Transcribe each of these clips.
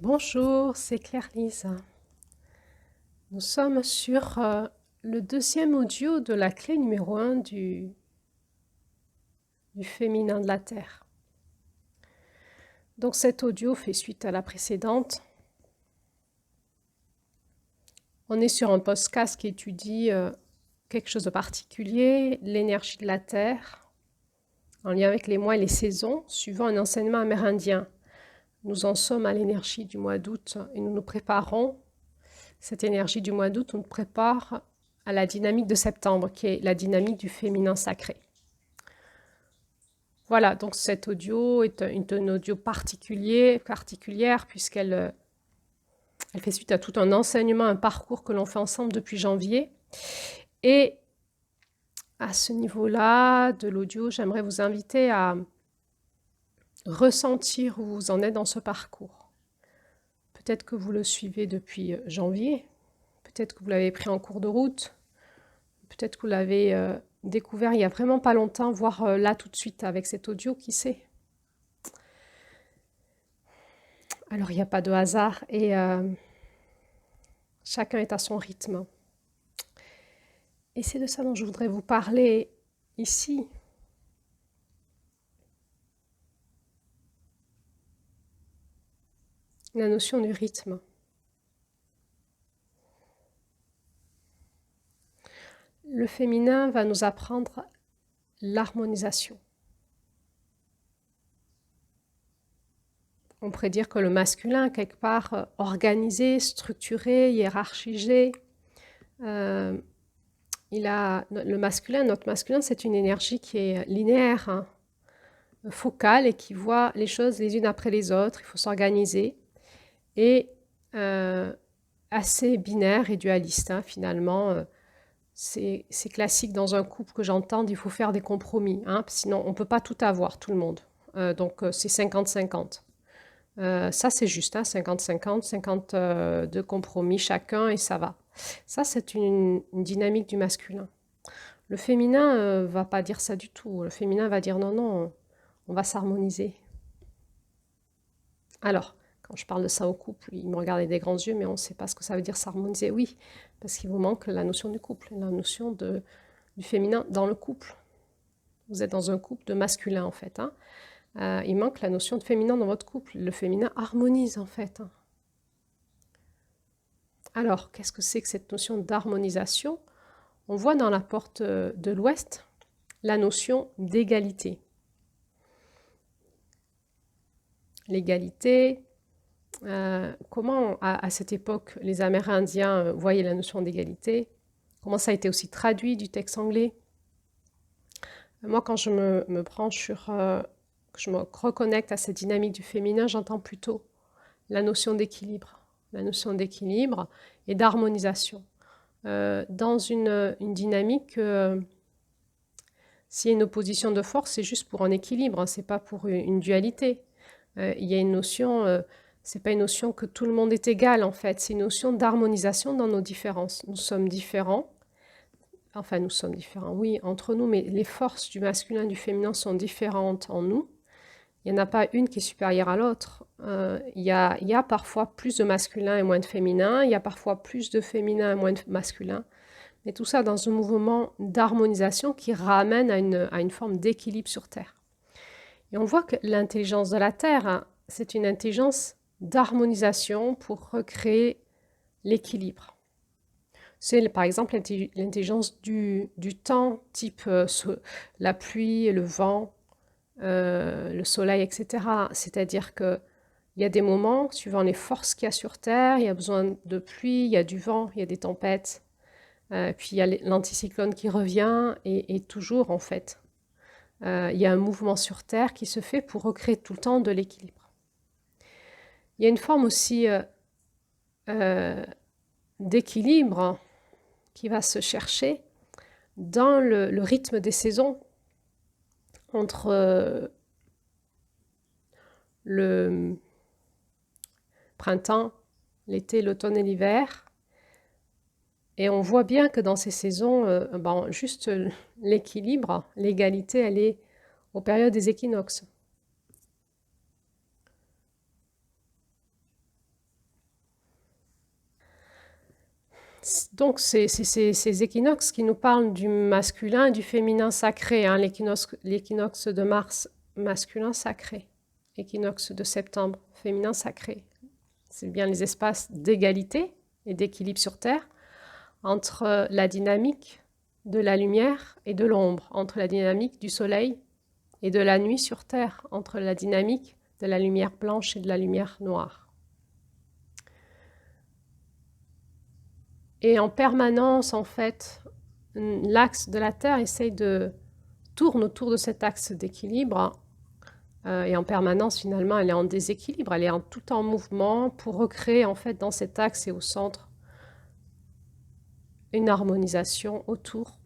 Bonjour, c'est Claire-Lise. Nous sommes sur le deuxième audio de la clé numéro 1 du féminin de la Terre. Donc cet audio fait suite à la précédente. On est sur un podcast qui étudie quelque chose de particulier, l'énergie de la Terre, en lien avec les mois et les saisons, suivant un enseignement amérindien. Nous en sommes à l'énergie du mois d'août et nous nous préparons. Cette énergie du mois d'août nous prépare à la dynamique de septembre, qui est la dynamique du féminin sacré. Voilà, donc cet audio est une audio particulière puisqu'elle fait suite à tout un enseignement, un parcours que l'on fait ensemble depuis janvier. Et à ce niveau-là de l'audio, j'aimerais vous inviter à ressentir où vous en êtes dans ce parcours. Peut-être que vous le suivez depuis janvier, peut-être que vous l'avez pris en cours de route, peut-être que vous l'avez découvert il y a vraiment pas longtemps, voire là tout de suite avec cet audio, qui sait. Alors il n'y a pas de hasard et chacun est à son rythme. Et c'est de ça dont je voudrais vous parler ici. La notion du rythme. Le féminin va nous apprendre l'harmonisation. On pourrait dire que le masculin, quelque part, organisé, structuré, hiérarchisé, notre masculin, c'est une énergie qui est linéaire, hein, focale et qui voit les choses les unes après les autres. Il faut s'organiser et assez binaire et dualiste, hein, finalement. C'est classique dans un couple que j'entends, il faut faire des compromis, hein, sinon on ne peut pas tout avoir, tout le monde. Donc c'est 50-50. Ça c'est juste, hein, 50-50, 50 de compromis chacun et ça va. Ça c'est une dynamique du masculin. Le féminin va pas dire ça du tout. Le féminin va dire non, non, on va s'harmoniser. Alors, quand je parle de ça au couple, il me regarde avec des grands yeux, mais on ne sait pas ce que ça veut dire s'harmoniser. Oui, parce qu'il vous manque la notion du couple, la notion du féminin dans le couple. Vous êtes dans un couple de masculin, en fait. Hein. Il manque la notion de féminin dans votre couple. Le féminin harmonise, en fait. Hein. Alors, qu'est-ce que c'est que cette notion d'harmonisation? On voit dans la porte de l'Ouest la notion d'égalité. L'égalité, comment à cette époque les Amérindiens voyaient la notion d'égalité, comment ça a été aussi traduit du texte anglais. Moi, quand je me branche sur, je me reconnecte à cette dynamique du féminin, j'entends plutôt la notion d'équilibre et d'harmonisation. Dans une dynamique, s'il y a une opposition de force, c'est juste pour un équilibre, hein, c'est pas pour une dualité. Il y a une notion, c'est pas une notion que tout le monde est égal en fait, c'est une notion d'harmonisation dans nos différences. Nous sommes différents, oui, entre nous, mais les forces du masculin et du féminin sont différentes en nous. Il n'y en a pas une qui est supérieure à l'autre. Il y a parfois plus de masculin et moins de féminin, il y a parfois plus de féminin et moins de masculin, mais tout ça dans un mouvement d'harmonisation qui ramène à une forme d'équilibre sur Terre. Et on voit que l'intelligence de la Terre, hein, c'est une intelligence d'harmonisation pour recréer l'équilibre. C'est par exemple l'intelligence du temps, type la pluie, le vent, le soleil, etc. C'est-à-dire qu'il y a des moments, suivant les forces qu'il y a sur Terre, il y a besoin de pluie, il y a du vent, il y a des tempêtes, puis il y a l'anticyclone qui revient, et toujours en fait, il y a un mouvement sur Terre qui se fait pour recréer tout le temps de l'équilibre. Il y a une forme aussi d'équilibre qui va se chercher dans le rythme des saisons entre le printemps, l'été, l'automne et l'hiver. Et on voit bien que dans ces saisons, juste l'équilibre, l'égalité, elle est aux périodes des équinoxes. Donc, c'est ces équinoxes qui nous parlent du masculin et du féminin sacré, hein. L'équinoxe de Mars, masculin sacré. L'équinoxe de septembre, féminin sacré. C'est bien les espaces d'égalité et d'équilibre sur Terre entre la dynamique de la lumière et de l'ombre, entre la dynamique du soleil et de la nuit sur Terre, entre la dynamique de la lumière blanche et de la lumière noire. Et en permanence, en fait, l'axe de la Terre tourne autour de cet axe d'équilibre. Et en permanence, finalement, elle est en déséquilibre, elle est tout en mouvement pour recréer, en fait, dans cet axe et au centre, une harmonisation autour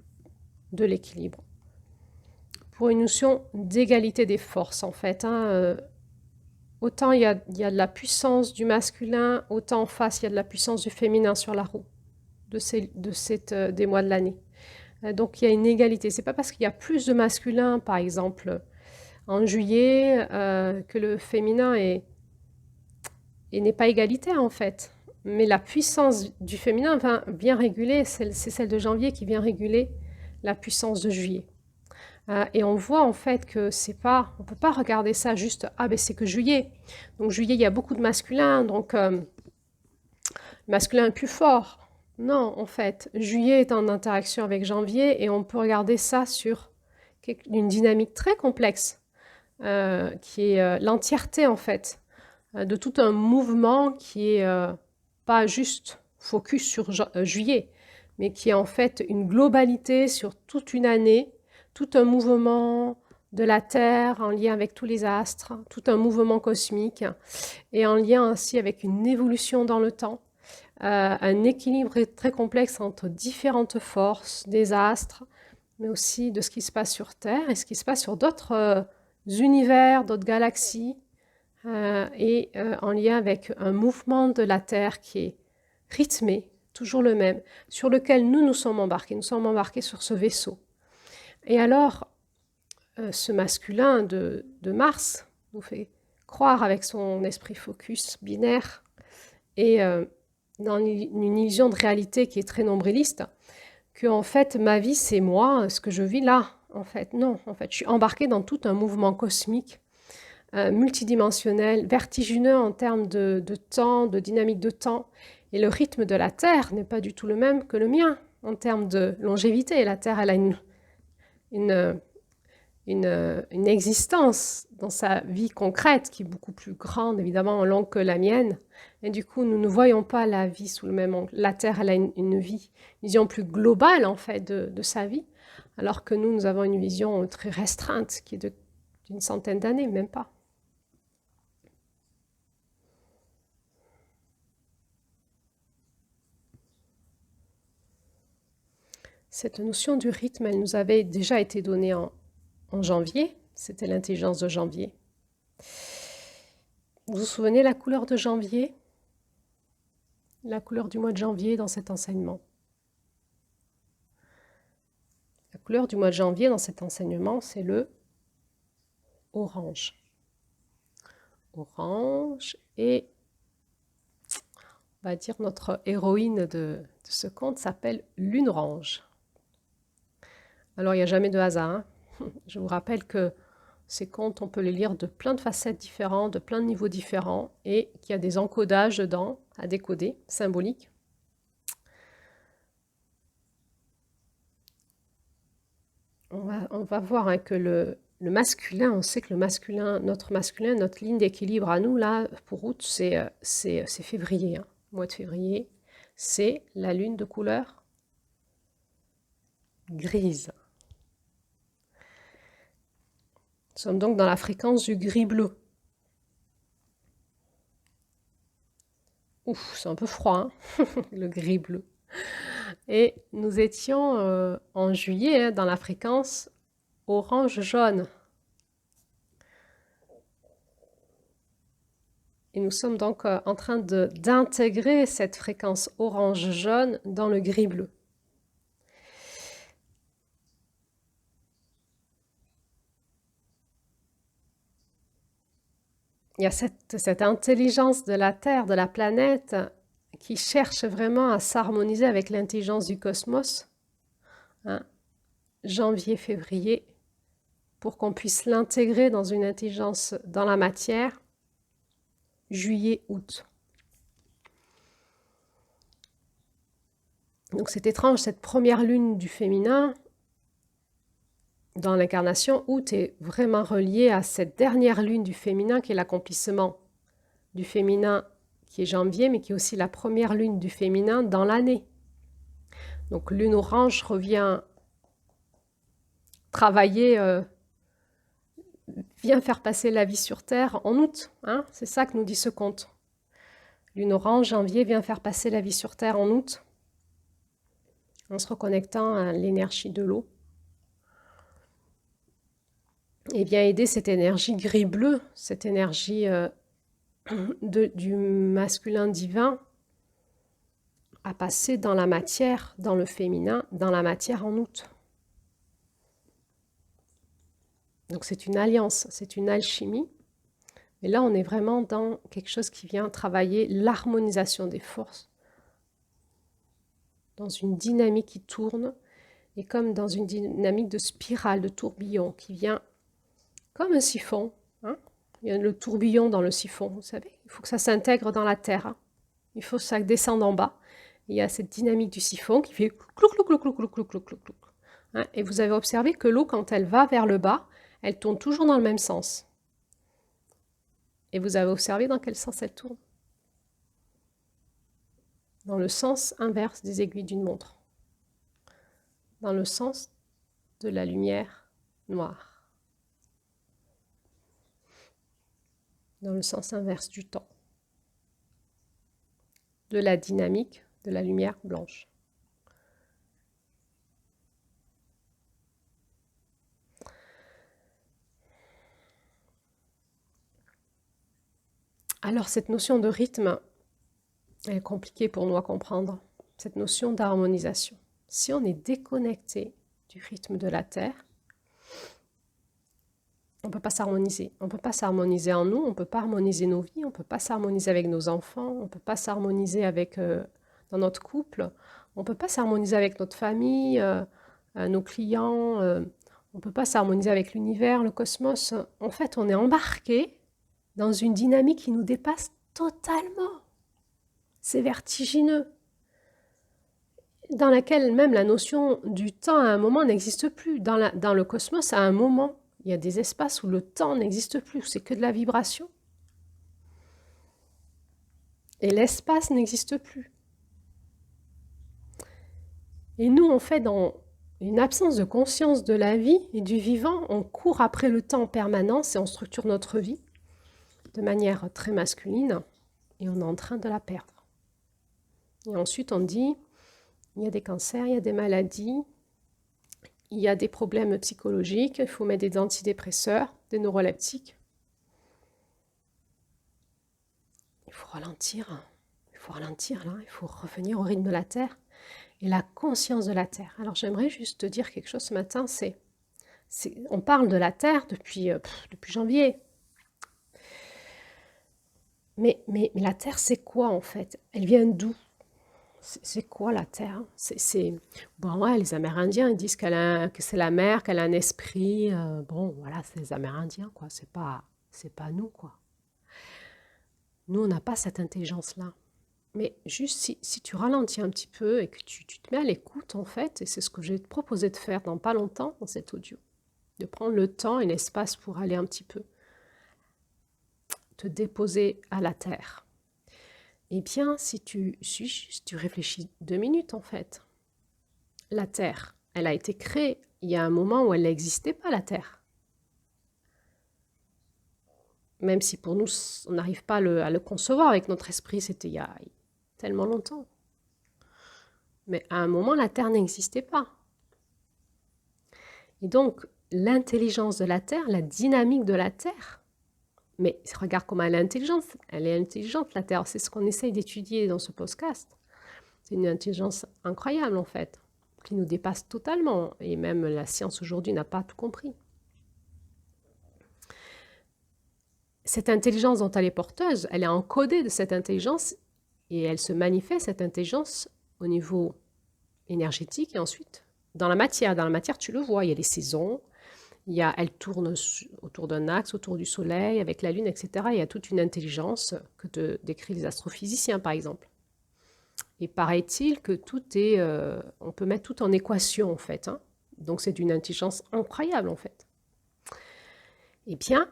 de l'équilibre. Pour une notion d'égalité des forces, en fait, hein, autant il y a de la puissance du masculin, autant en face, il y a de la puissance du féminin sur la roue des mois de l'année. Donc il y a une égalité. C'est pas parce qu'il y a plus de masculin, par exemple, en juillet, que le féminin n'est pas égalitaire, en fait. Mais la puissance du féminin vient réguler, c'est celle de janvier qui vient réguler la puissance de juillet. Et on voit en fait que on ne peut pas regarder ça juste, ah ben c'est que juillet. Donc juillet, il y a beaucoup de masculin, donc le masculin est plus fort. Non, en fait, juillet est en interaction avec janvier et on peut regarder ça sur une dynamique très complexe, qui est l'entièreté en fait, de tout un mouvement qui est pas juste focus sur juillet, mais qui est en fait une globalité sur toute une année, tout un mouvement de la Terre en lien avec tous les astres, tout un mouvement cosmique, et en lien aussi avec une évolution dans le temps, un équilibre très complexe entre différentes forces des astres, mais aussi de ce qui se passe sur Terre et ce qui se passe sur d'autres univers, d'autres galaxies, et en lien avec un mouvement de la Terre qui est rythmé, toujours le même, sur lequel nous sommes embarqués. Nous sommes embarqués sur ce vaisseau. Et alors, ce masculin de Mars nous fait croire avec son esprit focus binaire et dans une illusion de réalité qui est très nombriliste, que en fait ma vie c'est moi, ce que je vis là. En fait, non. En fait, je suis embarquée dans tout un mouvement cosmique, multidimensionnel, vertigineux en termes de temps, de dynamique de temps. Et le rythme de la Terre n'est pas du tout le même que le mien en termes de longévité. La Terre, elle a une existence dans sa vie concrète qui est beaucoup plus grande, évidemment, en longue que la mienne. Et du coup, nous ne voyons pas la vie sous le même angle. La Terre, elle a une vision plus globale, en fait, de sa vie, alors que nous avons une vision très restreinte, qui est d'une centaine d'années, même pas. Cette notion du rythme, elle nous avait déjà été donnée en janvier. C'était l'intelligence de janvier. Vous vous souvenez la couleur de janvier? La couleur du mois de janvier dans cet enseignement. La couleur du mois de janvier dans cet enseignement, c'est le orange. Orange, et on va dire notre héroïne de ce conte s'appelle Lune Orange. Alors il n'y a jamais de hasard, hein. Je vous rappelle que ces contes, on peut les lire de plein de facettes différentes, de plein de niveaux différents, et qu'il y a des encodages dedans à décoder, symboliques. On va voir, hein, que le masculin, on sait que le masculin, notre ligne d'équilibre à nous, là, pour août, c'est février, hein, mois de février, c'est la lune de couleur grise. Nous sommes donc dans la fréquence du gris-bleu. Ouf, c'est un peu froid, hein, le gris-bleu. Et nous étions en juillet, hein, dans la fréquence orange-jaune. Et nous sommes donc en train d'intégrer cette fréquence orange-jaune dans le gris-bleu. Il y a cette intelligence de la Terre, de la planète, qui cherche vraiment à s'harmoniser avec l'intelligence du cosmos, hein, janvier, février, pour qu'on puisse l'intégrer dans une intelligence dans la matière, juillet, août. Donc c'est étrange, cette première lune du féminin, dans l'incarnation, août est vraiment relié à cette dernière lune du féminin qui est l'accomplissement du féminin qui est janvier, mais qui est aussi la première lune du féminin dans l'année. Donc lune orange revient travailler, vient faire passer la vie sur Terre en août. Hein, c'est ça que nous dit ce conte. Lune orange, janvier, vient faire passer la vie sur Terre en août, en se reconnectant à l'énergie de l'eau. Et vient aider cette énergie gris-bleu, cette énergie du masculin divin, à passer dans la matière, dans le féminin, dans la matière en août. Donc c'est une alliance, c'est une alchimie. Et là, on est vraiment dans quelque chose qui vient travailler l'harmonisation des forces, dans une dynamique qui tourne, et comme dans une dynamique de spirale, de tourbillon, qui vient comme un siphon. Hein. Il y a le tourbillon dans le siphon, vous savez. Il faut que ça s'intègre dans la terre. Hein. Il faut que ça descende en bas. Il y a cette dynamique du siphon qui fait clou, clou, clou, clou, clou, clou, clou, clou, clou. Hein. Et vous avez observé que l'eau, quand elle va vers le bas, elle tourne toujours dans le même sens. Et vous avez observé dans quel sens elle tourne? Dans le sens inverse des aiguilles d'une montre. Dans le sens de la lumière noire. Dans le sens inverse du temps. De la dynamique de la lumière blanche. Alors cette notion de rythme est compliquée pour nous à comprendre, cette notion d'harmonisation. Si on est déconnecté du rythme de la Terre, on ne peut pas s'harmoniser. On ne peut pas s'harmoniser en nous, on ne peut pas harmoniser nos vies, on ne peut pas s'harmoniser avec nos enfants, on ne peut pas s'harmoniser avec, dans notre couple, on ne peut pas s'harmoniser avec notre famille, nos clients, on ne peut pas s'harmoniser avec l'univers, le cosmos. En fait, on est embarqué dans une dynamique qui nous dépasse totalement. C'est vertigineux. Dans laquelle même la notion du temps à un moment n'existe plus. Dans le cosmos, à un moment, il y a des espaces où le temps n'existe plus, c'est que de la vibration. Et l'espace n'existe plus. Et nous, en fait, dans une absence de conscience de la vie et du vivant, on court après le temps en permanence et on structure notre vie de manière très masculine, et on est en train de la perdre. Et ensuite, on dit, il y a des cancers, il y a des maladies, il y a des problèmes psychologiques, il faut mettre des antidépresseurs, des neuroleptiques. Il faut ralentir là, il faut revenir au rythme de la Terre et la conscience de la Terre. Alors j'aimerais juste te dire quelque chose ce matin, on parle de la Terre depuis janvier. Mais la Terre, c'est quoi en fait? Elle vient d'où? C'est quoi la Terre? Bon, ouais, les Amérindiens ils disent que c'est la mer, qu'elle a un esprit. Bon, voilà, c'est les Amérindiens, quoi. C'est pas nous, quoi. Nous, on n'a pas cette intelligence-là. Mais juste si tu ralentis un petit peu et que tu te mets à l'écoute, en fait, et c'est ce que j'ai proposé de faire dans pas longtemps, dans cet audio, de prendre le temps et l'espace pour aller un petit peu te déposer à la terre. Eh bien, si tu réfléchis 2 minutes, en fait. La terre, elle a été créée. Il y a un moment où elle n'existait pas, la terre. Même si pour nous, on n'arrive pas à le concevoir avec notre esprit, c'était il y a tellement longtemps. Mais à un moment, la terre n'existait pas. Et donc, l'intelligence de la terre, la dynamique de la terre, mais regarde comment elle est intelligente. Elle est intelligente, la Terre. C'est ce qu'on essaye d'étudier dans ce podcast. C'est une intelligence incroyable, en fait, qui nous dépasse totalement. Et même la science aujourd'hui n'a pas tout compris. Cette intelligence dont elle est porteuse, elle est encodée de cette intelligence Et elle se manifeste, cette intelligence, au niveau énergétique et ensuite dans la matière. Dans la matière, tu le vois, il y a les saisons, elle tourne autour d'un axe, autour du soleil, avec la lune, etc. Il y a toute une intelligence que te décrivent les astrophysiciens, par exemple. Et paraît-il que tout est... on peut mettre tout en équation, en fait. Hein. Donc c'est d'une intelligence incroyable, en fait. Eh bien,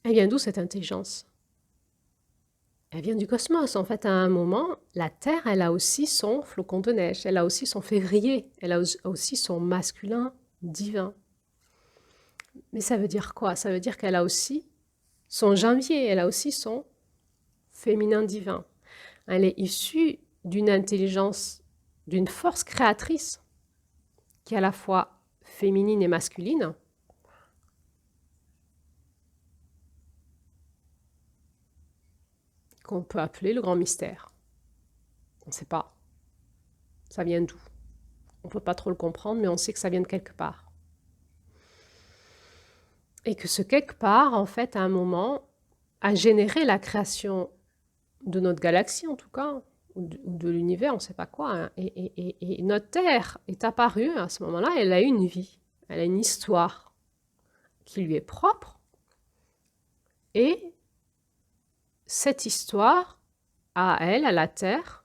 elle vient d'où cette intelligence? Elle vient du cosmos. En fait, à un moment, la Terre, elle a aussi son flocon de neige, elle a aussi son février, elle a aussi son masculin divin. Mais ça veut dire quoi? Ça veut dire qu'elle a aussi son janvier, elle a aussi son féminin divin. Elle est issue d'une intelligence, d'une force créatrice qui est à la fois féminine et masculine, qu'on peut appeler le grand mystère. On ne sait pas. Ça vient d'où? On ne peut pas trop le comprendre, mais on sait que ça vient de quelque part. Et que ce quelque part, en fait, à un moment, a généré la création de notre galaxie, en tout cas, ou de l'univers, on ne sait pas quoi. Hein. Et notre Terre est apparue à ce moment-là, elle a une vie, elle a une histoire qui lui est propre. Et cette histoire, à elle, à la Terre,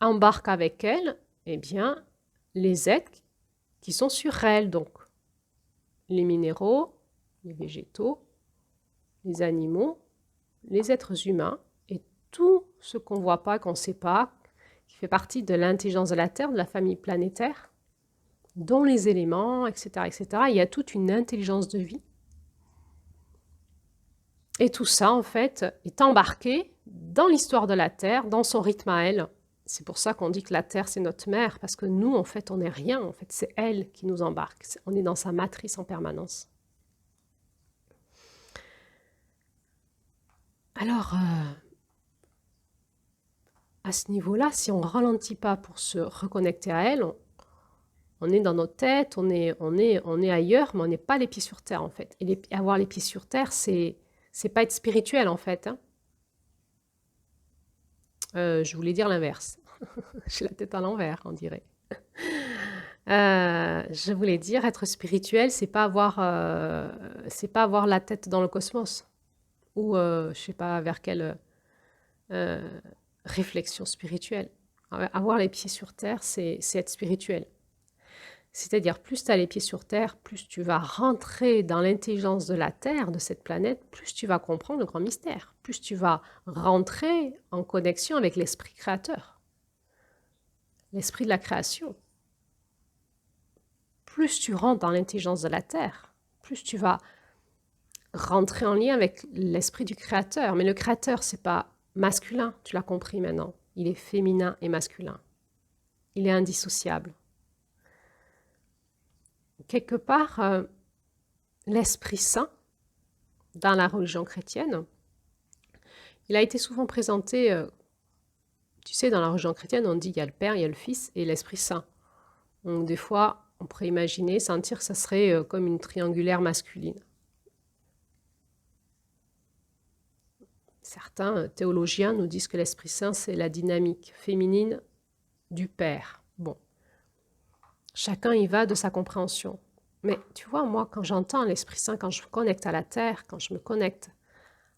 embarque avec elle, eh bien, les êtres qui sont sur elle, donc les minéraux, les végétaux, les animaux, les êtres humains et tout ce qu'on ne voit pas, qu'on ne sait pas, qui fait partie de l'intelligence de la Terre, de la famille planétaire, dont les éléments, etc., etc. Il y a toute une intelligence de vie. Et tout ça, en fait, est embarqué dans l'histoire de la Terre, dans son rythme à elle. C'est pour ça qu'on dit que la Terre, c'est notre mère, parce que nous, en fait, on n'est rien. En fait, c'est elle qui nous embarque. On est dans sa matrice en permanence. Alors, à ce niveau-là, si on ne ralentit pas pour se reconnecter à elle, on est dans notre tête, on est ailleurs, mais on n'est pas les pieds sur terre, en fait. Et avoir les pieds sur terre, c'est pas être spirituel, en fait. Hein. Je voulais dire l'inverse. J'ai la tête à l'envers, on dirait. Je voulais dire être spirituel, c'est pas avoir la tête dans le cosmos. Ou, je sais pas vers quelle réflexion spirituelle. Avoir les pieds sur terre, c'est être spirituel. C'est-à-dire, plus tu as les pieds sur terre, plus tu vas rentrer dans l'intelligence de la Terre, de cette planète, plus tu vas comprendre le grand mystère, plus tu vas rentrer en connexion avec l'esprit créateur, l'esprit de la création. Plus tu rentres dans l'intelligence de la Terre, plus tu vas rentrer en lien avec l'esprit du créateur. Mais le créateur, c'est pas masculin, tu l'as compris maintenant. Il est féminin et masculin. Il est indissociable. Quelque part, l'Esprit Saint, dans la religion chrétienne, il a été souvent présenté, tu sais, dans la religion chrétienne, on dit il y a le Père, il y a le Fils et l'Esprit Saint. Donc des fois, on pourrait imaginer, sentir que ça serait comme une triangulaire masculine. Certains théologiens nous disent que l'Esprit Saint, c'est la dynamique féminine du Père. Bon, chacun y va de sa compréhension. Mais tu vois, moi, quand j'entends l'Esprit Saint, quand je me connecte à la Terre, quand je me connecte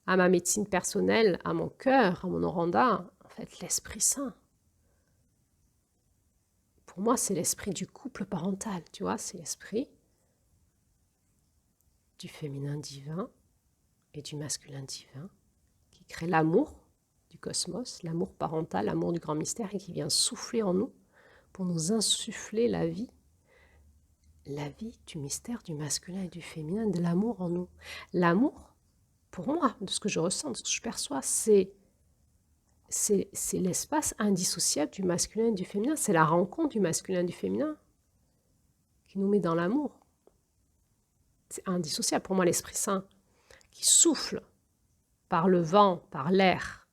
à ma médecine personnelle, à mon cœur, à mon oranda, en fait, l'Esprit Saint, pour moi, c'est l'esprit du couple parental, tu vois, c'est l'esprit du féminin divin et du masculin divin qui crée l'amour du cosmos, l'amour parental, l'amour du grand mystère et qui vient souffler en nous pour nous insuffler la vie du mystère du masculin et du féminin, de l'amour en nous. L'amour, pour moi, de ce que je ressens, de ce que je perçois, c'est l'espace indissociable du masculin et du féminin. C'est la rencontre du masculin et du féminin qui nous met dans l'amour. C'est indissociable. Pour moi, l'Esprit Saint qui souffle par le vent, par l'air,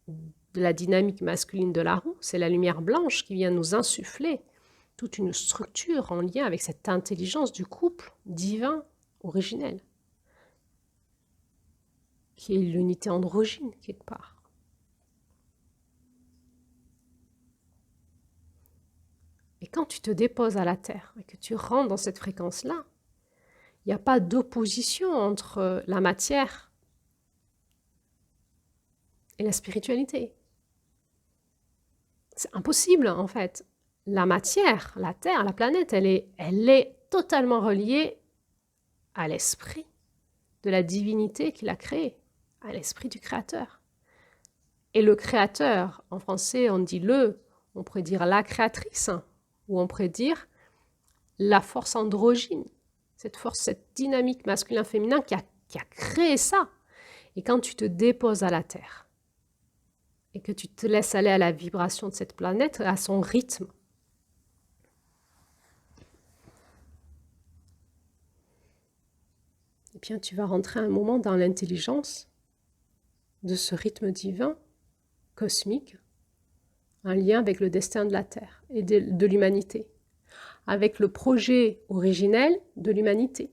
de la dynamique masculine de la roue, c'est la lumière blanche qui vient nous insuffler toute une structure en lien avec cette intelligence du couple divin originel qui est l'unité androgyne quelque part. Et quand tu te déposes à la Terre et que tu rentres dans cette fréquence-là, il n'y a pas d'opposition entre la matière et la spiritualité. C'est impossible en fait. La matière, la Terre, la planète, elle est totalement reliée à l'esprit de la divinité qui l'a créée, à l'esprit du Créateur. Et le Créateur, en français on dit on pourrait dire la créatrice, ou on pourrait dire la force androgyne, cette force, cette dynamique masculin-féminin qui a créé ça. Et quand tu te déposes à la Terre, et que tu te laisses aller à la vibration de cette planète, à son rythme, eh bien tu vas rentrer un moment dans l'intelligence de ce rythme divin, cosmique, un lien avec le destin de la Terre et de l'humanité, avec le projet originel de l'humanité.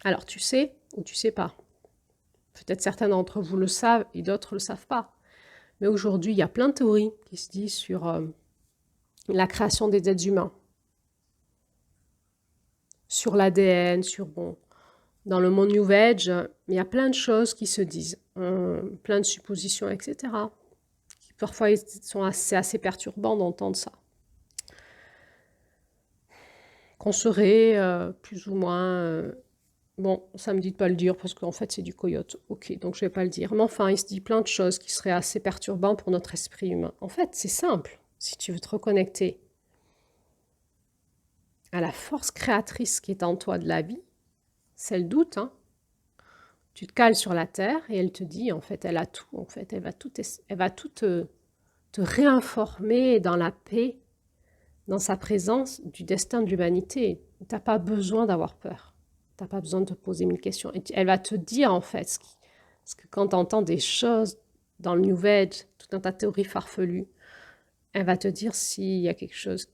Alors tu sais ou tu sais pas, peut-être certains d'entre vous le savent et d'autres ne le savent pas, mais aujourd'hui il y a plein de théories qui se disent sur la création des êtres humains, sur l'ADN, dans le monde New Age, il y a plein de choses qui se disent, plein de suppositions, etc. Qui parfois sont assez perturbants d'entendre ça. Qu'on serait plus ou moins... bon, ça me dit de pas le dire parce qu'en fait c'est du coyote. Ok, donc je vais pas le dire. Mais enfin, il se dit plein de choses qui seraient assez perturbantes pour notre esprit humain. En fait, c'est simple. Si tu veux te reconnecter à la force créatrice qui est en toi de la vie, c'est le doute, hein. Tu te cales sur la terre et elle te dit, en fait, elle a tout. En fait, elle va tout te réinformer dans la paix, dans sa présence du destin de l'humanité. Tu n'as pas besoin d'avoir peur. Tu n'as pas besoin de te poser 1000 questions. Et elle va te dire, en fait, ce que quand tu entends des choses dans le New Age, tout un tas de théories farfelues, elle va te dire s'il y a quelque chose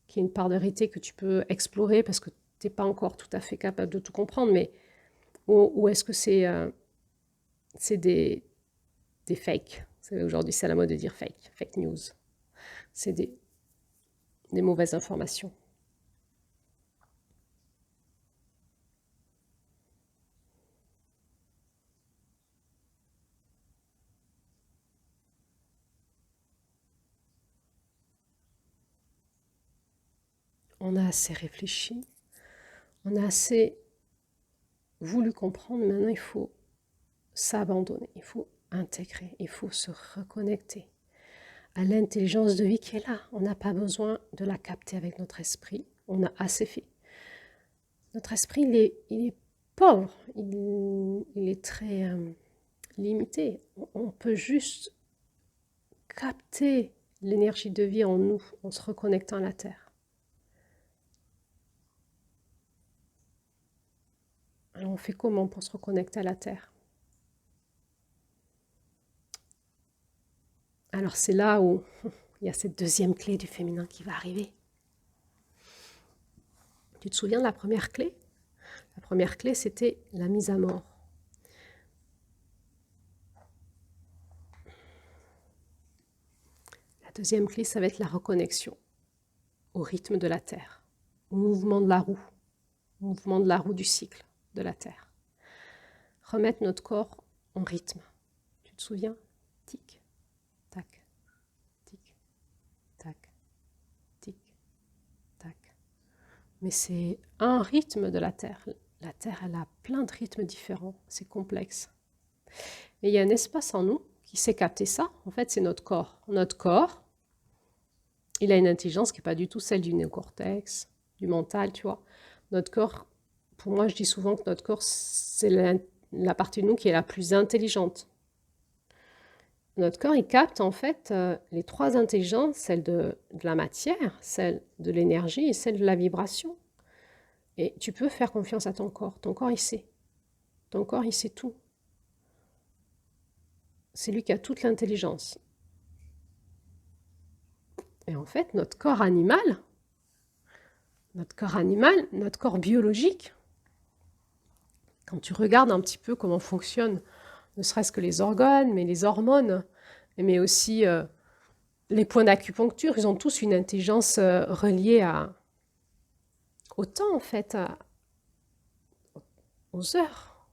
qui est une part de vérité que tu peux explorer parce que tu n'es pas encore tout à fait capable de tout comprendre, mais ou est-ce que c'est des fakes. Aujourd'hui, c'est à la mode de dire fake news. C'est des mauvaises informations. On a assez réfléchi, on a assez voulu comprendre, maintenant il faut s'abandonner, il faut intégrer, il faut se reconnecter à l'intelligence de vie qui est là. On n'a pas besoin de la capter avec notre esprit, on a assez fait. Notre esprit, il est pauvre, il est très limité. On peut juste capter l'énergie de vie en nous en se reconnectant à la Terre. Alors on fait comment pour se reconnecter à la Terre? Alors c'est là où il y a cette deuxième clé du féminin qui va arriver. Tu te souviens de la première clé? La première clé, c'était la mise à mort. La deuxième clé, ça va être la reconnexion au rythme de la Terre, au mouvement de la roue du cycle de la Terre. Remettre notre corps en rythme. Tu te souviens? Tic, tac, tic, tac, tic, tac. Mais c'est un rythme de la Terre. La Terre, elle a plein de rythmes différents. C'est complexe. Et il y a un espace en nous qui sait capter ça. En fait, c'est notre corps. Notre corps, il a une intelligence qui n'est pas du tout celle du néocortex, du mental, tu vois. Notre corps, pour moi, je dis souvent que notre corps, c'est la partie de nous qui est la plus intelligente. Notre corps, il capte en fait les trois intelligences, celle de la matière, celle de l'énergie et celle de la vibration. Et tu peux faire confiance à ton corps. Ton corps, il sait. Ton corps, il sait tout. C'est lui qui a toute l'intelligence. Et en fait, notre corps animal, notre corps biologique, Quand tu regardes un petit peu comment fonctionnent, ne serait-ce que les organes, mais les hormones, mais aussi les points d'acupuncture, ils ont tous une intelligence reliée au temps, en fait, aux heures.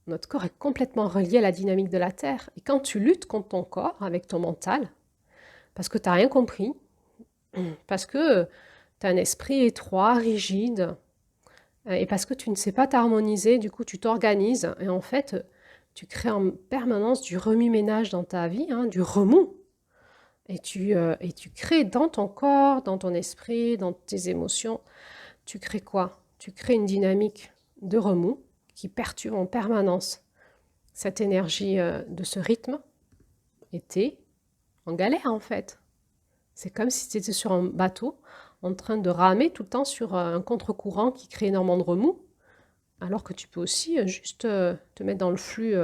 Notre corps est complètement relié à la dynamique de la Terre. Et quand tu luttes contre ton corps avec ton mental, parce que tu n'as rien compris, parce que tu as un esprit étroit, rigide, et parce que tu ne sais pas t'harmoniser, du coup tu t'organises, et en fait tu crées en permanence du remue-ménage dans ta vie, hein, du remous, et tu crées dans ton corps, dans ton esprit, dans tes émotions, tu crées quoi? Tu crées une dynamique de remous qui perturbe en permanence cette énergie de ce rythme, et t'es en galère en fait. C'est comme si tu étais sur un bateau en train de ramer tout le temps sur un contre-courant qui crée énormément de remous, alors que tu peux aussi juste te mettre dans le flux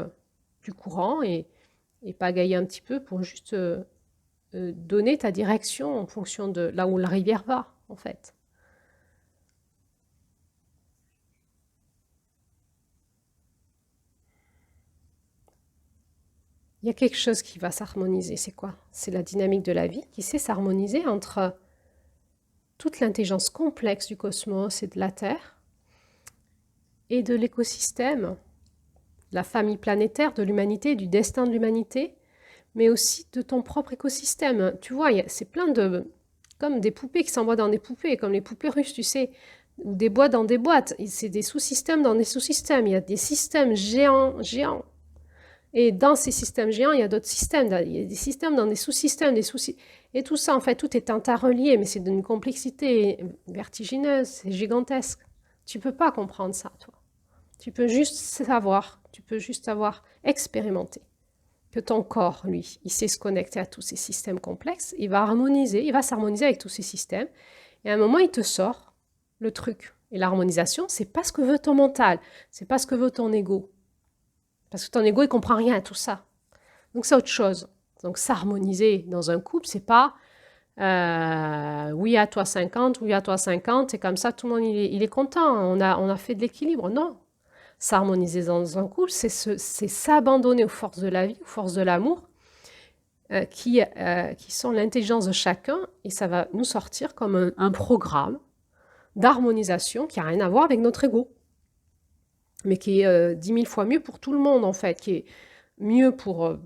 du courant et pagailler un petit peu pour juste donner ta direction en fonction de là où la rivière va, en fait. Il y a quelque chose qui va s'harmoniser, c'est quoi? C'est la dynamique de la vie qui sait s'harmoniser entre toute l'intelligence complexe du cosmos et de la Terre et de l'écosystème, de la famille planétaire, de l'humanité, du destin de l'humanité, mais aussi de ton propre écosystème. Tu vois, c'est plein de... comme des poupées qui s'envoient dans des poupées, comme les poupées russes, tu sais, ou des boîtes dans des boîtes. C'est des sous-systèmes dans des sous-systèmes. Il y a des systèmes géants, géants. Et dans ces systèmes géants, il y a d'autres systèmes. Il y a des systèmes dans des sous-systèmes, des sous et tout ça, en fait, tout est interrelié, mais c'est d'une complexité vertigineuse, c'est gigantesque. Tu peux pas comprendre ça, toi. Tu peux juste savoir, tu peux juste avoir expérimenté que ton corps, lui, il sait se connecter à tous ces systèmes complexes, il va harmoniser, il va s'harmoniser avec tous ces systèmes, et à un moment, il te sort le truc. Et l'harmonisation, c'est pas ce que veut ton mental, c'est pas ce que veut ton ego. Parce que ton ego, il comprend rien à tout ça. Donc c'est autre chose. Donc s'harmoniser dans un couple, c'est pas oui à toi 50, oui à toi 50, et comme ça tout le monde il est content, on a fait de l'équilibre. Non. S'harmoniser dans un couple, c'est s'abandonner aux forces de la vie, aux forces de l'amour, qui sont l'intelligence de chacun, et ça va nous sortir comme un programme d'harmonisation qui n'a rien à voir avec notre ego, mais qui est 10 000 fois mieux pour tout le monde en fait, qui est mieux pour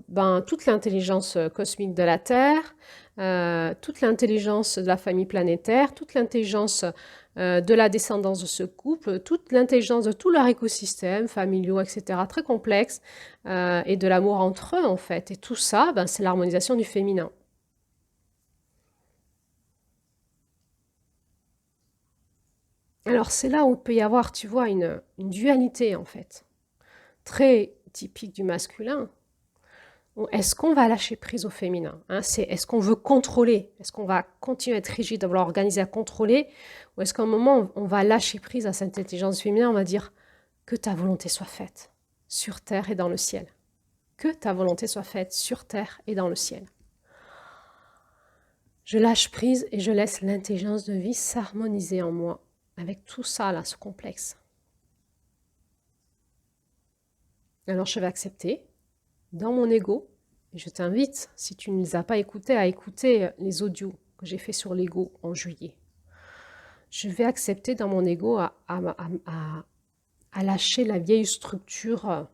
toute l'intelligence cosmique de la Terre, toute l'intelligence de la famille planétaire, toute l'intelligence de la descendance de ce couple, toute l'intelligence de tout leur écosystème, familiaux, etc., très complexe, et de l'amour entre eux, en fait. Et tout ça, c'est l'harmonisation du féminin. Alors, c'est là où il peut y avoir, tu vois, une dualité, en fait, très typique du masculin. Est-ce qu'on va lâcher prise au féminin, hein? Est-ce qu'on veut contrôler? Est-ce qu'on va continuer à être rigide, à vouloir organiser, à contrôler? Ou est-ce qu'à un moment, on va lâcher prise à cette intelligence féminine, on va dire que ta volonté soit faite sur terre et dans le ciel. Que ta volonté soit faite sur terre et dans le ciel. Je lâche prise et je laisse l'intelligence de vie s'harmoniser en moi avec tout ça, là, ce complexe. Alors je vais accepter dans mon ego, et je t'invite, si tu ne les as pas écoutés, à écouter les audios que j'ai fait sur l'ego en juillet. Je vais accepter dans mon ego à lâcher la vieille structure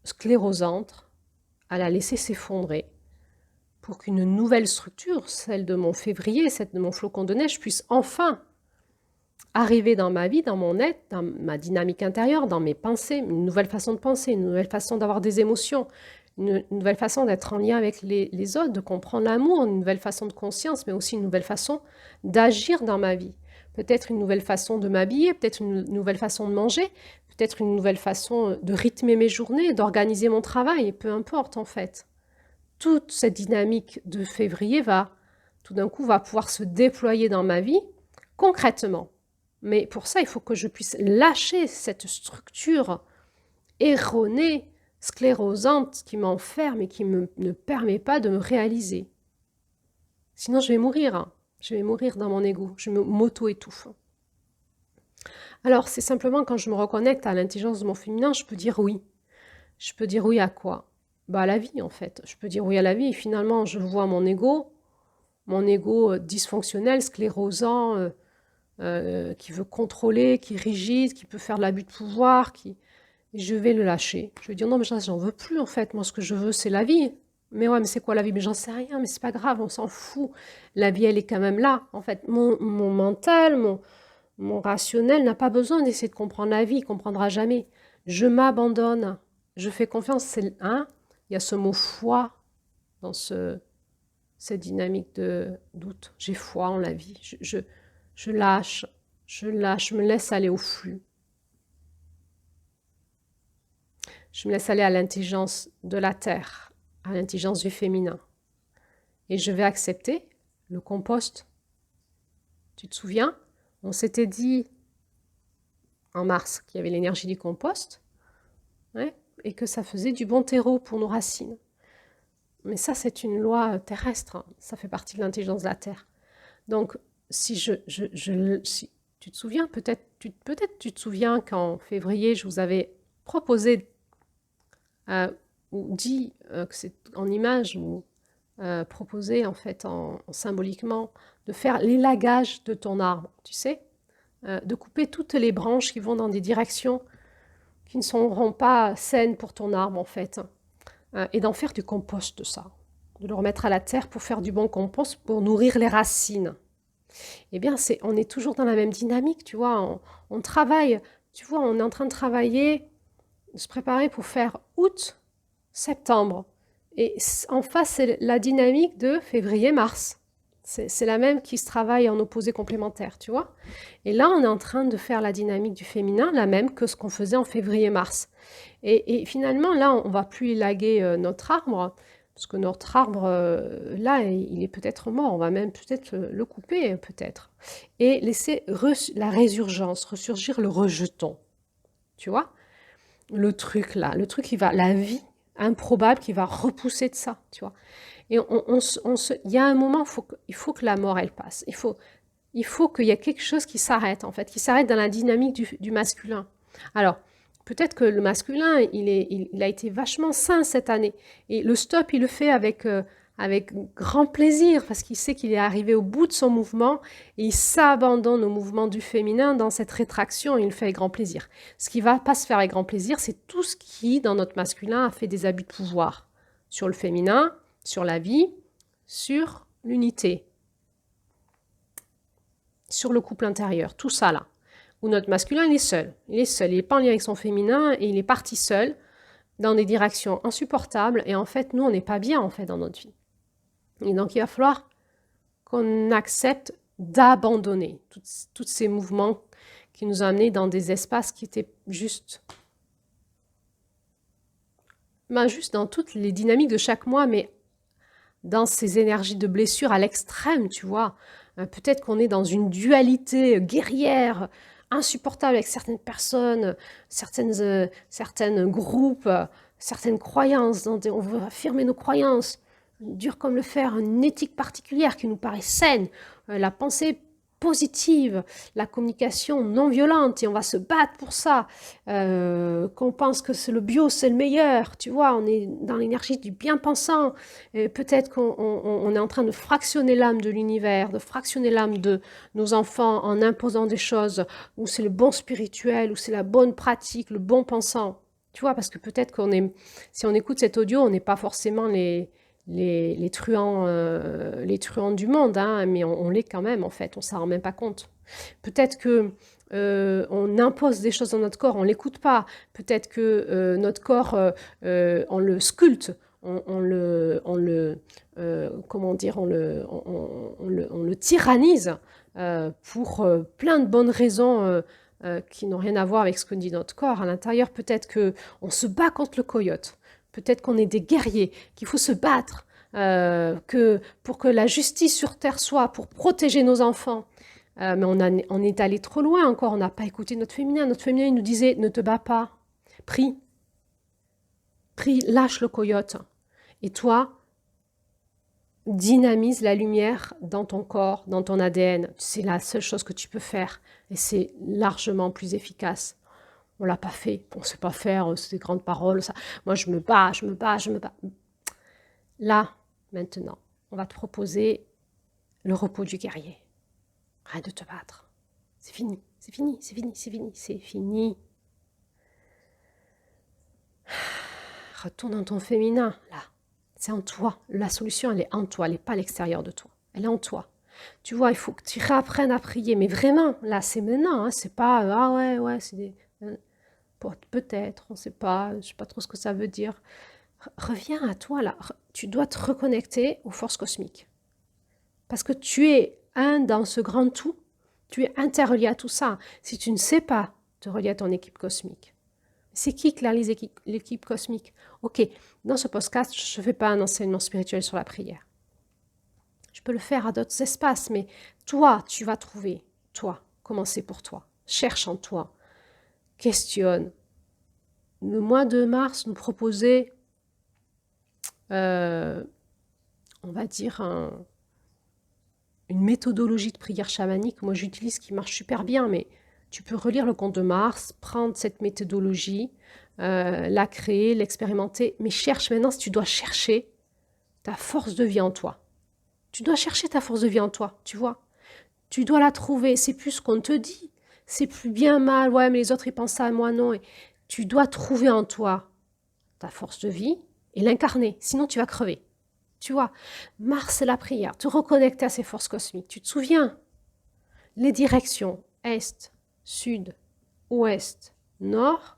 sclérosante, à la laisser s'effondrer, pour qu'une nouvelle structure, celle de mon février, celle de mon flocon de neige, puisse enfin arriver dans ma vie, dans mon être, dans ma dynamique intérieure, dans mes pensées, une nouvelle façon de penser, une nouvelle façon d'avoir des émotions, une nouvelle façon d'être en lien avec les autres, de comprendre l'amour, une nouvelle façon de conscience, mais aussi une nouvelle façon d'agir dans ma vie. Peut-être une nouvelle façon de m'habiller, peut-être une nouvelle façon de manger, peut-être une nouvelle façon de rythmer mes journées, d'organiser mon travail, peu importe en fait. Toute cette dynamique de février va, tout d'un coup, va pouvoir se déployer dans ma vie concrètement. Mais pour ça, il faut que je puisse lâcher cette structure erronée, sclérosante, qui m'enferme et qui ne permet pas de me réaliser. Sinon, je vais mourir. Je vais mourir dans mon ego. Je m'auto-étouffe. Alors, c'est simplement quand je me reconnecte à l'intelligence de mon féminin, je peux dire oui. Je peux dire oui à quoi? Bah, à la vie, en fait. Je peux dire oui à la vie et finalement, je vois mon ego dysfonctionnel, sclérosant, qui veut contrôler, qui est rigide, qui peut faire de l'abus de pouvoir, et je vais le lâcher. Je vais dire non, mais j'en veux plus, en fait. Moi, ce que je veux, c'est la vie. Mais ouais, mais c'est quoi la vie? Mais j'en sais rien, mais c'est pas grave, on s'en fout. La vie, elle est quand même là. En fait, mon mental, mon rationnel n'a pas besoin d'essayer de comprendre la vie, il comprendra jamais. Je m'abandonne, je fais confiance. Hein, il y a ce mot foi dans cette dynamique de doute. J'ai foi en la vie. Je lâche, je me laisse aller au flux. Je me laisse aller à l'intelligence de la terre, à l'intelligence du féminin. Et je vais accepter le compost. Tu te souviens? On s'était dit en mars qu'il y avait l'énergie du compost, ouais, et que ça faisait du bon terreau pour nos racines. Mais ça, c'est une loi terrestre, hein. Ça fait partie de l'intelligence de la Terre. Donc, si si tu te souviens, peut-être tu te souviens qu'en février, je vous avais proposé ou dit que c'est en image ou proposé en fait symboliquement de faire l'élagage de ton arbre, tu sais, de couper toutes les branches qui vont dans des directions qui ne seront pas saines pour ton arbre en fait, et d'en faire du compost de ça, de le remettre à la terre pour faire du bon compost pour nourrir les racines. Eh bien, on est toujours dans la même dynamique, tu vois, on travaille, tu vois, on est en train de travailler, de se préparer pour faire août, septembre. Et en face, c'est la dynamique de février-mars. C'est la même qui se travaille en opposé complémentaire, tu vois. Et là, on est en train de faire la dynamique du féminin, la même que ce qu'on faisait en février-mars. Et finalement, là, on va plus élaguer notre arbre, parce que notre arbre, là, il est peut-être mort. On va même peut-être le couper, peut-être. Et laisser la résurgence, ressurgir le rejeton. Tu vois? Le truc là, le truc qui va, la vie improbable qui va repousser de ça, tu vois. Et il y a un moment, il faut que la mort, elle passe. Il faut qu'il y ait quelque chose qui s'arrête, en fait, qui s'arrête dans la dynamique du masculin. Alors, peut-être que le masculin, il a été vachement sain cette année. Et le stop, il le fait avec grand plaisir, parce qu'il sait qu'il est arrivé au bout de son mouvement, et il s'abandonne au mouvement du féminin dans cette rétraction, et il le fait avec grand plaisir. Ce qui ne va pas se faire avec grand plaisir, c'est tout ce qui, dans notre masculin, a fait des abus de pouvoir sur le féminin, sur la vie, sur l'unité, sur le couple intérieur, tout ça là. Où notre masculin, il est seul. Il n'est pas en lien avec son féminin et il est parti seul dans des directions insupportables. Et en fait, nous, on n'est pas bien en fait dans notre vie. Et donc, il va falloir qu'on accepte d'abandonner tous ces mouvements qui nous ont amenés dans des espaces qui étaient juste dans toutes les dynamiques de chaque mois, mais dans ces énergies de blessure à l'extrême, tu vois. Peut-être qu'on est dans une dualité guerrière, insupportable avec certaines personnes, certains groupes, certaines croyances. On veut affirmer nos croyances, dur comme le fer, une éthique particulière qui nous paraît saine, la pensée positive, la communication non violente, et on va se battre pour ça, qu'on pense que c'est le bio, c'est le meilleur, tu vois, on est dans l'énergie du bien-pensant, peut-être qu'on est en train de fractionner l'âme de l'univers, de fractionner l'âme de nos enfants en imposant des choses, où c'est le bon spirituel, où c'est la bonne pratique, le bon pensant, tu vois, parce que peut-être si on écoute cet audio, on n'est pas forcément les truands du monde, hein, mais on l'est quand même en fait, on s'en rend même pas compte. Peut-être que on impose des choses dans notre corps, on l'écoute pas. Peut-être que notre corps, on le sculpte, comment dire, on le tyrannise pour plein de bonnes raisons qui n'ont rien à voir avec ce que dit notre corps. À l'intérieur, peut-être que on se bat contre le coyote. Peut-être qu'on est des guerriers, qu'il faut se battre pour que la justice sur Terre soit, pour protéger nos enfants. Mais on est allé trop loin encore, on n'a pas écouté notre féminin. Notre féminin, il nous disait, ne te bats pas, prie, lâche le coyote. Et toi, dynamise la lumière dans ton corps, dans ton ADN. C'est la seule chose que tu peux faire et c'est largement plus efficace. On l'a pas fait, on sait pas faire, c'est des grandes paroles, ça. Moi, je me bats, je me bats, je me bats. Là, maintenant, on va te proposer le repos du guerrier. Arrête de te battre. C'est fini, c'est fini, c'est fini, c'est fini, c'est fini. Retourne dans ton féminin, là. C'est en toi. La solution, elle est en toi, elle n'est pas à l'extérieur de toi. Elle est en toi. Tu vois, il faut que tu réapprennes à prier. Mais vraiment, là, c'est maintenant. Hein, c'est pas, ah ouais, c'est des... Peut-être, on ne sait pas, je ne sais pas trop ce que ça veut dire. Reviens à toi, là. Tu dois te reconnecter aux forces cosmiques. Parce que tu es un dans ce grand tout. Tu es interrelié à tout ça. Si tu ne sais pas te relier à ton équipe cosmique, c'est qui réalise l'équipe cosmique? Ok, dans ce podcast, je ne fais pas un enseignement spirituel sur la prière. Je peux le faire à d'autres espaces, mais toi, tu vas trouver, toi, comment c'est pour toi. Cherche en toi, questionne. Le mois de mars nous proposait, on va dire, une méthodologie de prière chamanique. Moi, j'utilise qui marche super bien, mais tu peux relire le conte de Mars, prendre cette méthodologie, la créer, l'expérimenter, mais cherche maintenant si tu dois chercher ta force de vie en toi. Tu dois chercher ta force de vie en toi, tu vois. Tu dois la trouver, c'est plus ce qu'on te dit. C'est plus bien mal, ouais, mais les autres ils pensent ça, moi non. Et tu dois trouver en toi ta force de vie et l'incarner, sinon tu vas crever. Tu vois, Mars c'est la prière, te reconnecter à ces forces cosmiques. Tu te souviens? Les directions, est, sud, ouest, nord,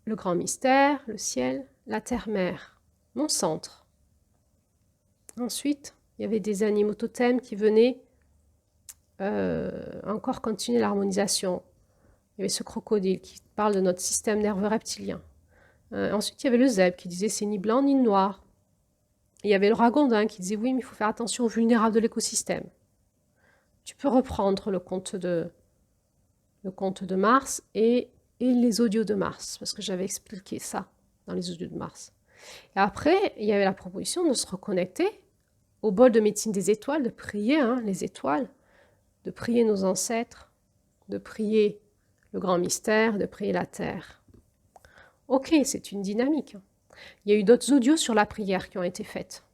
le grand mystère, le ciel, la terre-mère, mon centre. Ensuite, il y avait des animaux totems qui venaient encore continuer l'harmonisation. Il y avait ce crocodile qui parle de notre système nerveux reptilien. Ensuite, il y avait le zèbre qui disait c'est ni blanc ni noir. Et il y avait le ragondin qui disait oui, mais il faut faire attention aux vulnérables de l'écosystème. Tu peux reprendre le conte de Mars et les audios de Mars, parce que j'avais expliqué ça dans les audios de Mars. Et après, il y avait la proposition de se reconnecter au bol de médecine des étoiles, de prier les étoiles, de prier nos ancêtres, de prier le grand mystère, de prier la terre. Ok, c'est une dynamique. Il y a eu d'autres audios sur la prière qui ont été faites.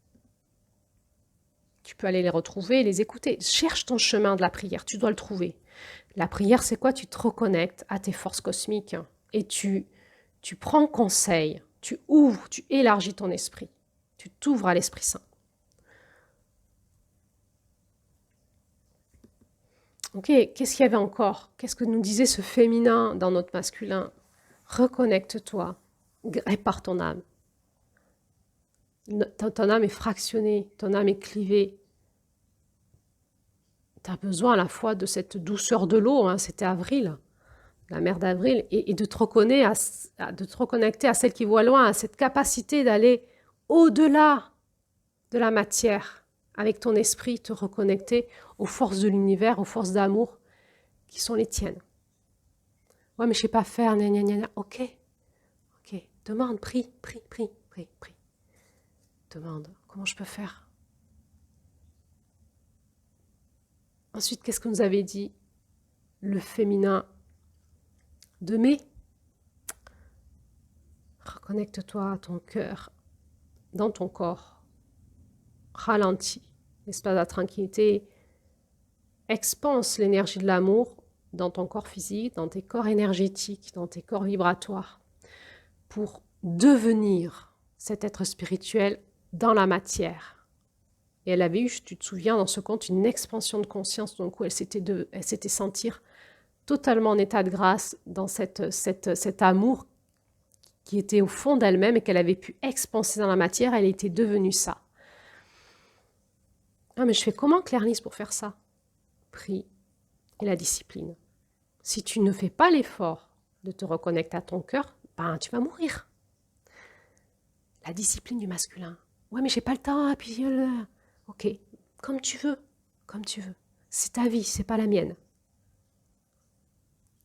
Tu peux aller les retrouver, les écouter. Cherche ton chemin de la prière, tu dois le trouver. La prière, c'est quoi? Tu te reconnectes à tes forces cosmiques et tu prends conseil, tu ouvres, tu élargis ton esprit, tu t'ouvres à l'Esprit Saint. Ok, qu'est-ce qu'il y avait encore? Qu'est-ce que nous disait ce féminin dans notre masculin? Reconnecte-toi, répare ton âme. Ton âme est fractionnée, ton âme est clivée. Tu as besoin à la fois de cette douceur de l'eau, c'était avril, la mer d'avril, et de te reconnecter à celle qui voit loin, à cette capacité d'aller au-delà de la matière, avec ton esprit, te reconnecter aux forces de l'univers, aux forces d'amour qui sont les tiennes. Ouais, mais je ne sais pas faire, gna gna gna. Ok, demande, prie. Demande, comment je peux faire? Ensuite, qu'est-ce que nous avait dit le féminin de mai? Reconnecte-toi à ton cœur, dans ton corps. Ralentis l'espace de la tranquillité. Expanse l'énergie de l'amour dans ton corps physique, dans tes corps énergétiques, dans tes corps vibratoires, pour devenir cet être spirituel dans la matière. Et elle avait eu, tu te souviens, dans ce conte, une expansion de conscience, donc où elle s'était sentir totalement en état de grâce dans cet amour qui était au fond d'elle-même et qu'elle avait pu expanser dans la matière, elle était devenue ça. Ah, mais je fais comment, Claire-Lise, pour faire ça? Prie et la discipline. Si tu ne fais pas l'effort de te reconnecter à ton cœur, ben tu vas mourir. La discipline du masculin. Ouais, mais j'ai pas le temps, puis... Ok, comme tu veux. C'est ta vie, c'est pas la mienne.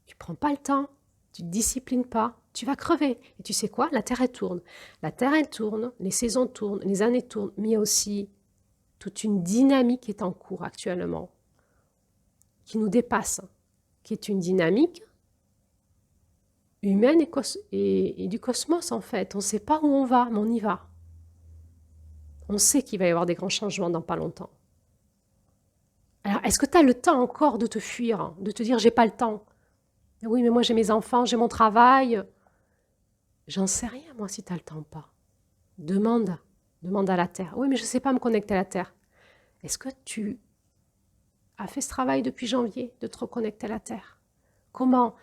Tu prends pas le temps, tu te disciplines pas, Tu vas crever. Et tu sais quoi? La Terre, elle tourne. La Terre, elle tourne, les saisons tournent, les années tournent, mais il y a aussi toute une dynamique qui est en cours actuellement, qui nous dépasse, qui est une dynamique humaine et du cosmos, en fait. On ne sait pas où on va, mais on y va. On sait qu'il va y avoir des grands changements dans pas longtemps. Alors, est-ce que tu as le temps encore de te fuir, de te dire, j'ai pas le temps? Oui, mais moi, j'ai mes enfants, j'ai mon travail. J'en sais rien, moi, si tu as le temps ou pas. Demande, demande à la Terre. Oui, mais je ne sais pas me connecter à la Terre. Est-ce que tu as fait ce travail depuis janvier, de te reconnecter à la Terre? Comment?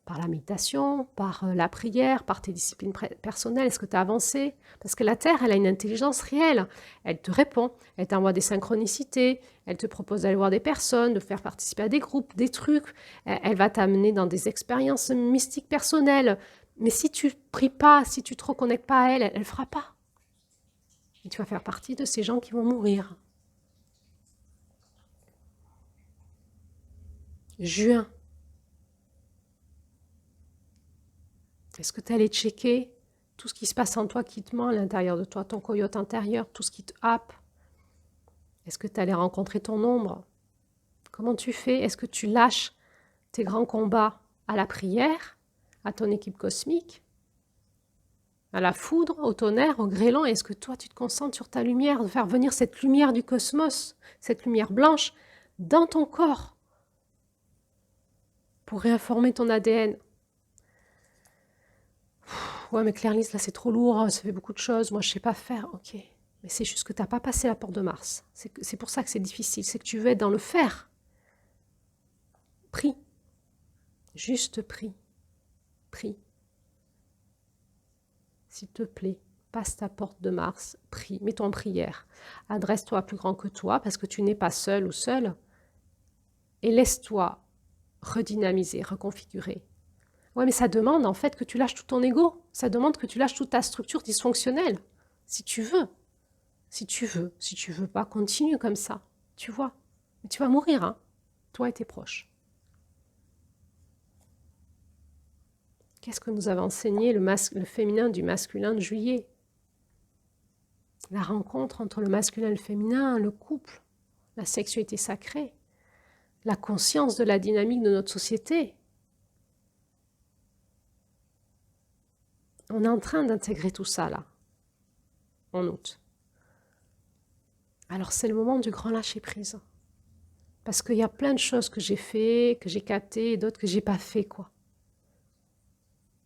Par la méditation, par la prière, par tes disciplines personnelles. Est-ce que tu as avancé? Parce que la Terre, elle a une intelligence réelle. Elle te répond, elle t'envoie des synchronicités, elle te propose d'aller voir des personnes, de faire participer à des groupes, des trucs. Elle va t'amener dans des expériences mystiques personnelles. Mais si tu ne pries pas, si tu ne te reconnectes pas à elle, elle ne fera pas. Et tu vas faire partie de ces gens qui vont mourir. Juin. Est-ce que tu es allé checker tout ce qui se passe en toi qui te ment à l'intérieur de toi, ton coyote intérieur, tout ce qui te happe? Est-ce que tu es allé rencontrer ton ombre? Comment tu fais? Est-ce que tu lâches tes grands combats à la prière, à ton équipe cosmique, à la foudre, au tonnerre, au grêlon? Est-ce que toi, tu te concentres sur ta lumière, de faire venir cette lumière du cosmos, cette lumière blanche, dans ton corps pour réinformer ton ADN? Ouais, mais Claire-Lise, là, c'est trop lourd, ça fait beaucoup de choses, moi, je ne sais pas faire. Ok, mais c'est juste que tu n'as pas passé la porte de Mars. C'est pour ça que c'est difficile, c'est que tu veux être dans le faire. Prie. Juste prie. Prie. S'il te plaît, passe ta porte de Mars, prie, mets-toi en prière. Adresse-toi à plus grand que toi, parce que tu n'es pas seul ou seule. Et laisse-toi redynamiser, reconfigurer. Ouais, mais ça demande en fait que tu lâches tout ton ego. Ça demande que tu lâches toute ta structure dysfonctionnelle. Si tu veux. Si tu veux. Si tu veux pas, continue comme ça. Tu vois. Mais tu vas mourir, hein. Toi et tes proches. Qu'est-ce que nous avait enseigné le féminin du masculin de juillet? La rencontre entre le masculin et le féminin, le couple, la sexualité sacrée, la conscience de la dynamique de notre société. On est en train d'intégrer tout ça là, en août. Alors c'est le moment du grand lâcher-prise. Parce qu'il y a plein de choses que j'ai fait, que j'ai captées, et d'autres que j'ai pas fait, quoi.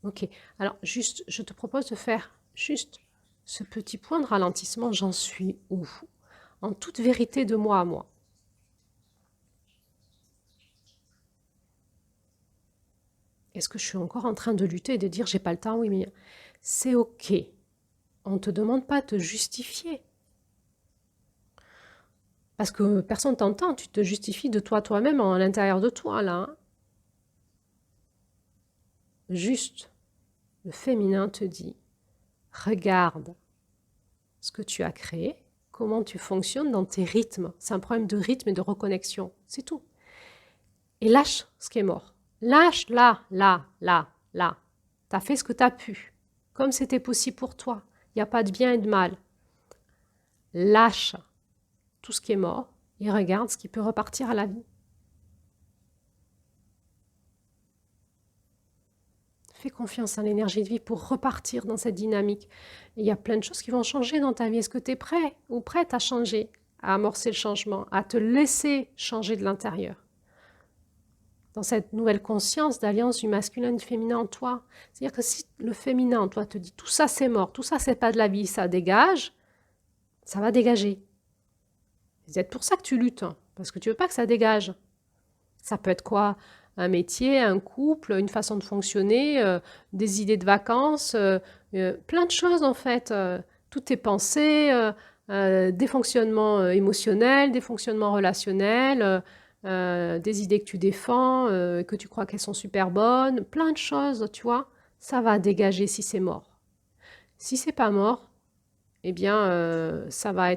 Ok, alors juste, je te propose de faire juste ce petit point de ralentissement, j'en suis où? En toute vérité de moi à moi. Est-ce que je suis encore en train de lutter et de dire j'ai pas le temps? Oui, mais c'est ok. On ne te demande pas de te justifier. Parce que personne t'entend, tu te justifies de toi-même à l'intérieur de toi, là. Hein. Juste, le féminin te dit, regarde ce que tu as créé, comment tu fonctionnes dans tes rythmes. C'est un problème de rythme et de reconnexion, c'est tout. Et lâche ce qui est mort. Lâche là. Tu as fait ce que tu as pu, comme c'était possible pour toi. Il n'y a pas de bien et de mal. Lâche tout ce qui est mort et regarde ce qui peut repartir à la vie. Fais confiance à l'énergie de vie pour repartir dans cette dynamique. Et il y a plein de choses qui vont changer dans ta vie. Est-ce que tu es prêt ou prête à changer, à amorcer le changement, à te laisser changer de l'intérieur? Dans cette nouvelle conscience d'alliance du masculin et du féminin en toi. C'est-à-dire que si le féminin en toi te dit tout ça c'est mort, tout ça c'est pas de la vie, ça dégage, ça va dégager. C'est peut-être pour ça que tu luttes, parce que tu veux pas que ça dégage. Ça peut être quoi? Un métier, un couple, une façon de fonctionner, des idées de vacances, plein de choses en fait. Toutes tes pensées, des fonctionnements émotionnels, des fonctionnements relationnels, des idées que tu défends, que tu crois qu'elles sont super bonnes, plein de choses, tu vois. Ça va dégager si c'est mort. Si c'est pas mort, eh bien, ça va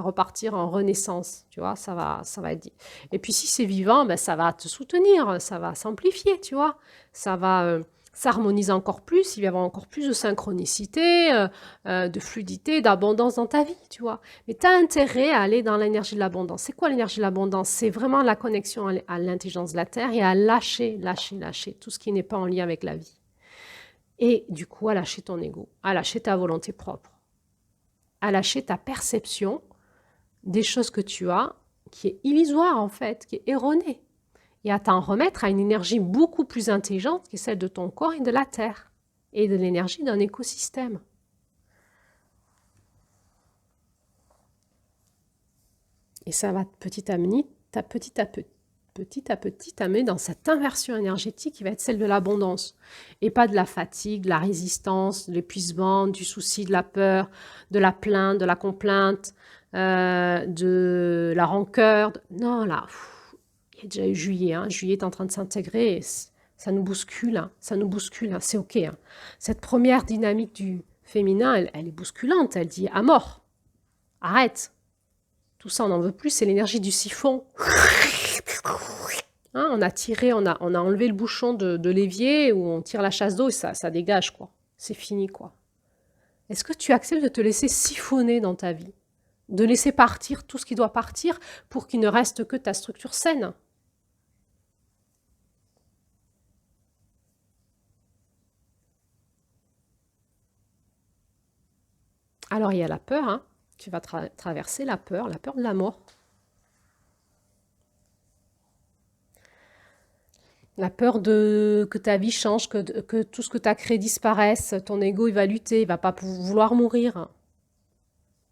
repartir en renaissance, tu vois, ça va être dit. Et puis si c'est vivant, ben, ça va te soutenir, ça va s'amplifier, tu vois, ça va s'harmoniser encore plus, il va y avoir encore plus de synchronicité, de fluidité, d'abondance dans ta vie, tu vois. Mais tu as intérêt à aller dans l'énergie de l'abondance. C'est quoi l'énergie de l'abondance? C'est vraiment la connexion à l'intelligence de la Terre et à lâcher tout ce qui n'est pas en lien avec la vie. Et du coup, à lâcher ton ego, à lâcher ta volonté propre, à lâcher ta perception des choses que tu as, qui est illusoire en fait, qui est erronée, et à t'en remettre à une énergie beaucoup plus intelligente qui est celle de ton corps et de la terre, et de l'énergie d'un écosystème. Et ça va petit à petit t'amener dans cette inversion énergétique qui va être celle de l'abondance, et pas de la fatigue, de la résistance, de l'épuisement, du souci, de la peur, de la plainte, de la complainte, de la rancœur. Non, là, il y a déjà eu juillet. Hein. Juillet est en train de s'intégrer. Ça nous bouscule. Hein. Ça nous bouscule. Hein. C'est OK. Hein. Cette première dynamique du féminin, elle est bousculante. Elle dit à mort. Arrête. Tout ça, on n'en veut plus. C'est l'énergie du siphon. Hein, on a tiré, on a enlevé le bouchon de l'évier où on tire la chasse d'eau et ça dégage, quoi. C'est fini, quoi. Est-ce que tu acceptes de te laisser siphonner dans ta vie? De laisser partir tout ce qui doit partir pour qu'il ne reste que ta structure saine? Alors, il y a la peur, hein. Tu vas traverser la peur de la mort. La peur que ta vie change, que tout ce que tu as créé disparaisse. Ton ego, il va lutter, il va pas vouloir mourir.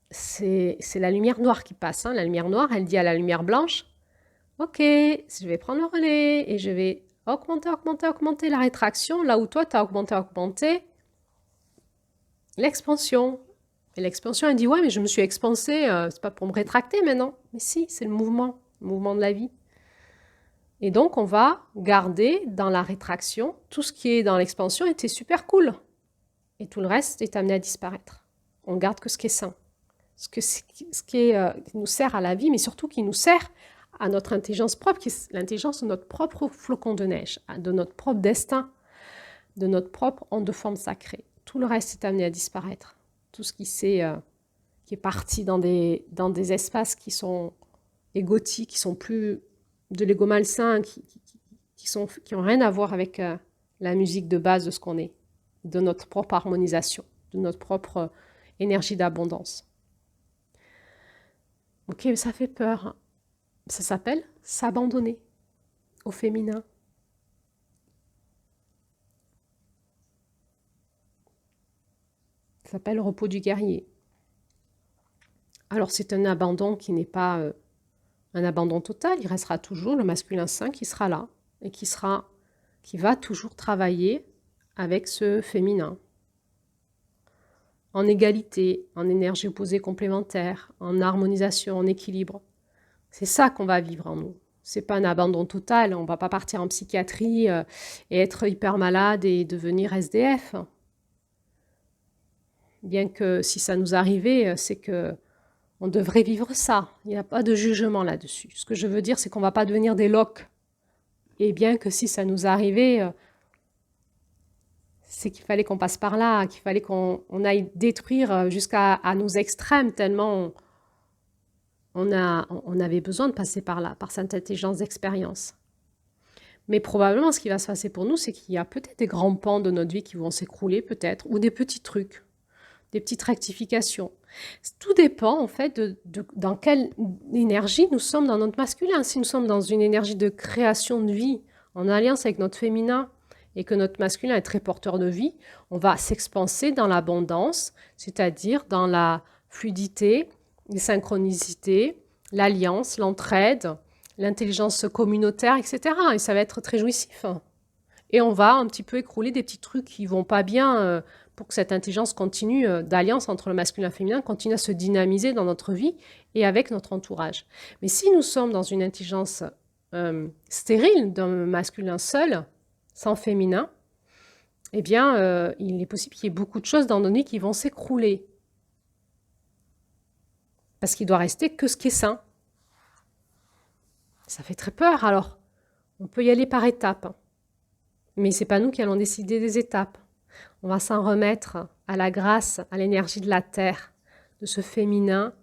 C'est la lumière noire qui passe. Hein. La lumière noire, elle dit à la lumière blanche, ok, je vais prendre le relais et je vais augmenter la rétraction, là où toi, tu as augmenté l'expansion. Et l'expansion, elle dit, ouais, mais je me suis expansée, c'est pas pour me rétracter maintenant. Mais si, c'est le mouvement de la vie. Et donc, on va garder dans la rétraction tout ce qui est dans l'expansion était super cool. Et tout le reste est amené à disparaître. On garde que ce qui est sain. Qui nous sert à la vie, mais surtout qui nous sert à notre intelligence propre, qui est l'intelligence de notre propre flocon de neige, de notre propre destin, de notre propre onde de forme sacrée. Tout le reste est amené à disparaître. Tout ce qui est parti dans des espaces qui sont égotiques, qui sont plus de l'ego malsain, qui ont rien à voir avec la musique de base de ce qu'on est, de notre propre harmonisation, de notre propre énergie d'abondance. Ok, ça fait peur. Ça s'appelle s'abandonner au féminin. Ça s'appelle repos du guerrier. Alors c'est un abandon qui n'est pas un abandon total, il restera toujours le masculin sain qui sera là et qui va toujours travailler avec ce féminin. En égalité, en énergie opposée complémentaire, en harmonisation, en équilibre. C'est ça qu'on va vivre en nous. C'est pas un abandon total, on va pas partir en psychiatrie et être hyper malade et devenir SDF. Bien que si ça nous arrivait, c'est que on devrait vivre ça. Il n'y a pas de jugement là-dessus. Ce que je veux dire, c'est qu'on ne va pas devenir des loques. Et bien que si ça nous arrivait, c'est qu'il fallait qu'on passe par là, qu'il fallait qu'on aille détruire jusqu'à nos extrêmes, tellement on avait besoin de passer par là, par cette intelligence d'expérience. Mais probablement, ce qui va se passer pour nous, c'est qu'il y a peut-être des grands pans de notre vie qui vont s'écrouler, peut-être, ou des petits trucs, des petites rectifications. Tout dépend, en fait, dans quelle énergie nous sommes dans notre masculin. Si nous sommes dans une énergie de création de vie, en alliance avec notre féminin, et que notre masculin est très porteur de vie, on va s'expanser dans l'abondance, c'est-à-dire dans la fluidité, les synchronicités, l'alliance, l'entraide, l'intelligence communautaire, etc. Et ça va être très jouissif. Et on va un petit peu écrouler des petits trucs qui vont pas bien pour que cette intelligence continue d'alliance entre le masculin et le féminin continue à se dynamiser dans notre vie et avec notre entourage. Mais si nous sommes dans une intelligence stérile d'un masculin seul, sans féminin, eh bien, il est possible qu'il y ait beaucoup de choses dans nos vies qui vont s'écrouler. Parce qu'il doit rester que ce qui est sain. Ça fait très peur, alors. On peut y aller par étapes. Mais c'est pas nous qui allons décider des étapes. On va s'en remettre à la grâce, à l'énergie de la terre, de ce féminin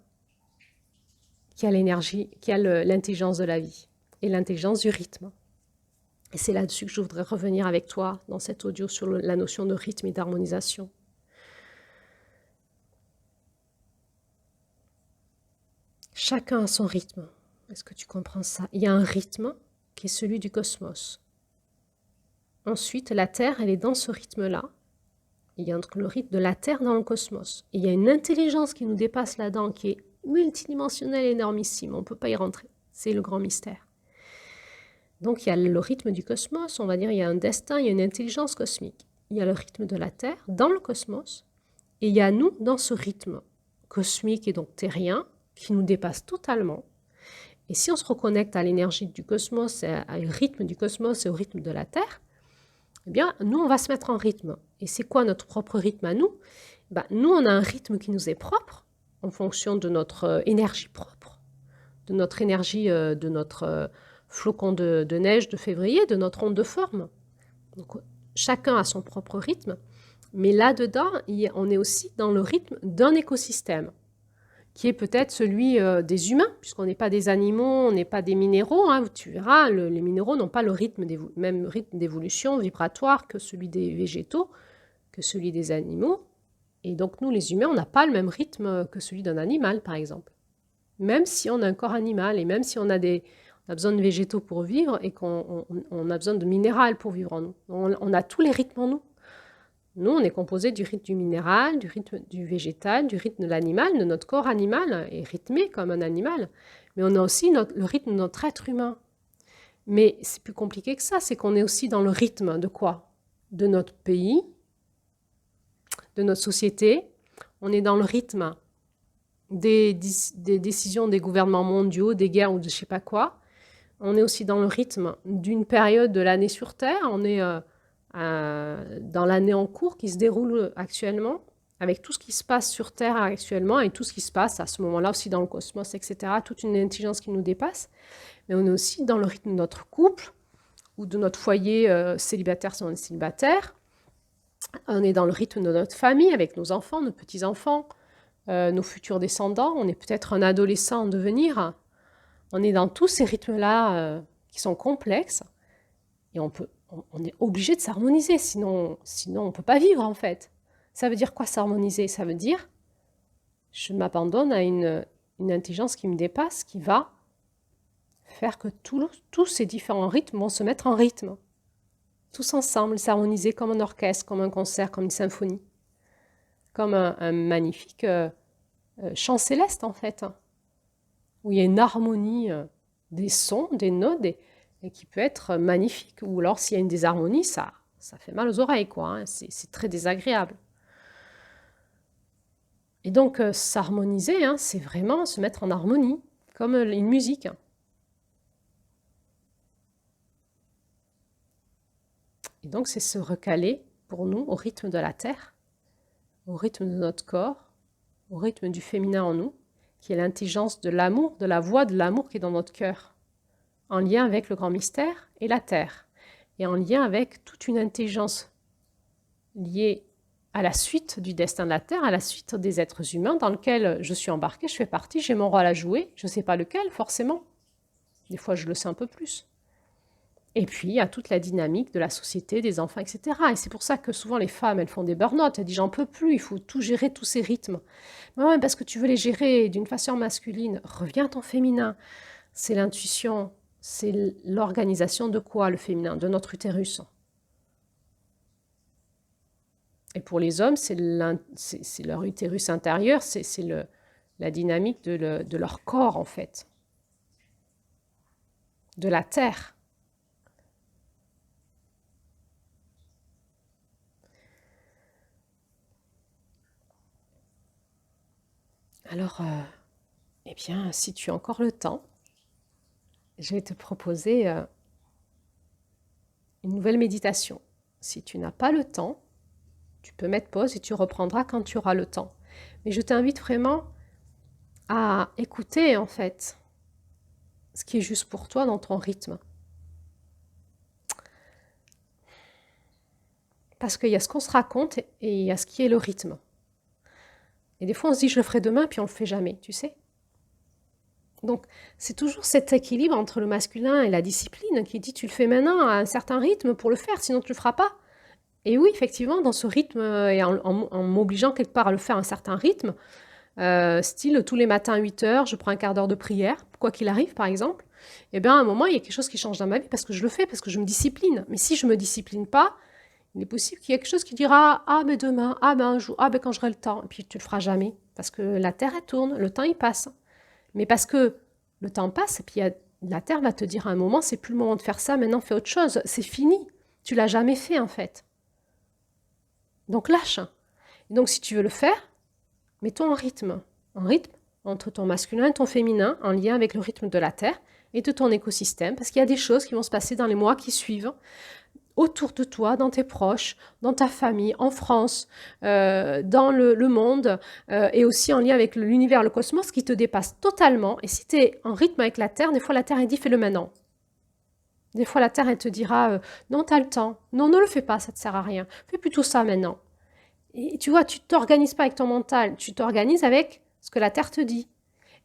qui a l'énergie, qui a l'intelligence de la vie et l'intelligence du rythme. Et c'est là-dessus que je voudrais revenir avec toi dans cet audio sur la notion de rythme et d'harmonisation. Chacun a son rythme. Est-ce que tu comprends ça? Il y a un rythme qui est celui du cosmos. Ensuite, la Terre, elle est dans ce rythme-là. Il y a le rythme de la Terre dans le cosmos. Et il y a une intelligence qui nous dépasse là-dedans, qui est multidimensionnelle, énormissime. On ne peut pas y rentrer. C'est le grand mystère. Donc il y a le rythme du cosmos, on va dire, il y a un destin, il y a une intelligence cosmique. Il y a le rythme de la Terre dans le cosmos, et il y a nous dans ce rythme cosmique et donc terrien, qui nous dépasse totalement. Et si on se reconnecte à l'énergie du cosmos, au rythme du cosmos et au rythme de la Terre, eh bien, nous, on va se mettre en rythme. Et c'est quoi notre propre rythme à nous? Nous, on a un rythme qui nous est propre, en fonction de notre énergie propre, de notre énergie, de notre flocon de neige de février, de notre onde de forme. Donc, chacun a son propre rythme, mais là-dedans, on est aussi dans le rythme d'un écosystème, qui est peut-être celui des humains, puisqu'on n'est pas des animaux, on n'est pas des minéraux. Hein. Tu verras, les minéraux n'ont pas le même rythme d'évolution vibratoire que celui des végétaux, que celui des animaux. Et donc nous, les humains, on n'a pas le même rythme que celui d'un animal, par exemple. Même si on a un corps animal et même si on a besoin de végétaux pour vivre et qu'on a besoin de minéral pour vivre en nous. On a tous les rythmes en nous. Nous, on est composé du rythme du minéral, du rythme du végétal, du rythme de l'animal, de notre corps animal, est rythmé comme un animal. Mais on a aussi le rythme de notre être humain. Mais c'est plus compliqué que ça, c'est qu'on est aussi dans le rythme de quoi? De notre pays, de notre société. On est dans le rythme des décisions des gouvernements mondiaux, des guerres ou de je ne sais pas quoi. On est aussi dans le rythme d'une période de l'année sur Terre. On est dans l'année en cours qui se déroule actuellement, avec tout ce qui se passe sur Terre actuellement et tout ce qui se passe à ce moment-là aussi dans le cosmos, etc. Toute une intelligence qui nous dépasse. Mais on est aussi dans le rythme de notre couple ou de notre foyer célibataire si on est célibataire. On est dans le rythme de notre famille avec nos enfants, nos petits-enfants, nos futurs descendants. On est peut-être un adolescent en devenir. On est dans tous ces rythmes-là qui sont complexes et on est obligé de s'harmoniser, sinon on ne peut pas vivre en fait. Ça veut dire quoi s'harmoniser? Ça veut dire je m'abandonne à une intelligence qui me dépasse, qui va faire que tous ces différents rythmes vont se mettre en rythme. Tous ensemble, s'harmoniser comme un orchestre, comme un concert, comme une symphonie. Comme un magnifique chant céleste en fait, où il y a une harmonie des sons, des notes, et qui peut être magnifique. Ou alors s'il y a une désharmonie, ça fait mal aux oreilles, quoi. Hein. C'est très désagréable. Et donc s'harmoniser, hein, c'est vraiment se mettre en harmonie, comme une musique. Et donc c'est se recaler pour nous au rythme de la Terre, au rythme de notre corps, au rythme du féminin en nous, qui est l'intelligence de l'amour, de la voix de l'amour qui est dans notre cœur, en lien avec le grand mystère et la Terre, et en lien avec toute une intelligence liée à la suite du destin de la Terre, à la suite des êtres humains dans lequel je suis embarquée, je fais partie, j'ai mon rôle à jouer, je ne sais pas lequel forcément, des fois je le sais un peu plus. Et puis, il y a toute la dynamique de la société, des enfants, etc. Et c'est pour ça que souvent les femmes, elles font des burn-out. Elles disent, j'en peux plus, il faut tout gérer, tous ces rythmes. Mais ouais, parce que tu veux les gérer d'une façon masculine. Reviens à ton féminin. C'est l'intuition, c'est l'organisation de quoi, le féminin? De notre utérus. Et pour les hommes, c'est leur utérus intérieur, c'est la dynamique de leur corps, en fait. De la terre. Alors, eh bien, si tu as encore le temps, je vais te proposer une nouvelle méditation. Si tu n'as pas le temps, tu peux mettre pause et tu reprendras quand tu auras le temps. Mais je t'invite vraiment à écouter, en fait, ce qui est juste pour toi dans ton rythme. Parce qu'il y a ce qu'on se raconte et il y a ce qui est le rythme. Et des fois, on se dit, je le ferai demain, puis on ne le fait jamais, tu sais. Donc, c'est toujours cet équilibre entre le masculin et la discipline qui dit, tu le fais maintenant à un certain rythme pour le faire, sinon tu ne le feras pas. Et oui, effectivement, dans ce rythme, et en m'obligeant quelque part à le faire à un certain rythme, style tous les matins à 8 heures, je prends un quart d'heure de prière, quoi qu'il arrive par exemple, et bien à un moment, il y a quelque chose qui change dans ma vie parce que je le fais, parce que je me discipline. Mais si je ne me discipline pas, il est possible qu'il y ait quelque chose qui dira, ah mais demain, ah ben un jour, ah ben quand j'aurai le temps, et puis tu le feras jamais, parce que la Terre elle tourne, le temps il passe. Mais parce que le temps passe, et puis la Terre va te dire à un moment, c'est plus le moment de faire ça, maintenant fais autre chose, c'est fini, tu l'as jamais fait en fait. Donc lâche. Et donc si tu veux le faire, mets-toi en rythme entre ton masculin et ton féminin, en lien avec le rythme de la Terre et de ton écosystème, parce qu'il y a des choses qui vont se passer dans les mois qui suivent, autour de toi, dans tes proches, dans ta famille, en France, dans le monde, et aussi en lien avec l'univers, le cosmos, qui te dépasse totalement. Et si tu es en rythme avec la Terre, des fois la Terre, elle dit, fais-le maintenant. Des fois, la Terre, elle te dira, non, tu as le temps. Non, ne le fais pas, ça ne te sert à rien. Fais plutôt ça maintenant. Et tu vois, tu ne t'organises pas avec ton mental, tu t'organises avec ce que la Terre te dit.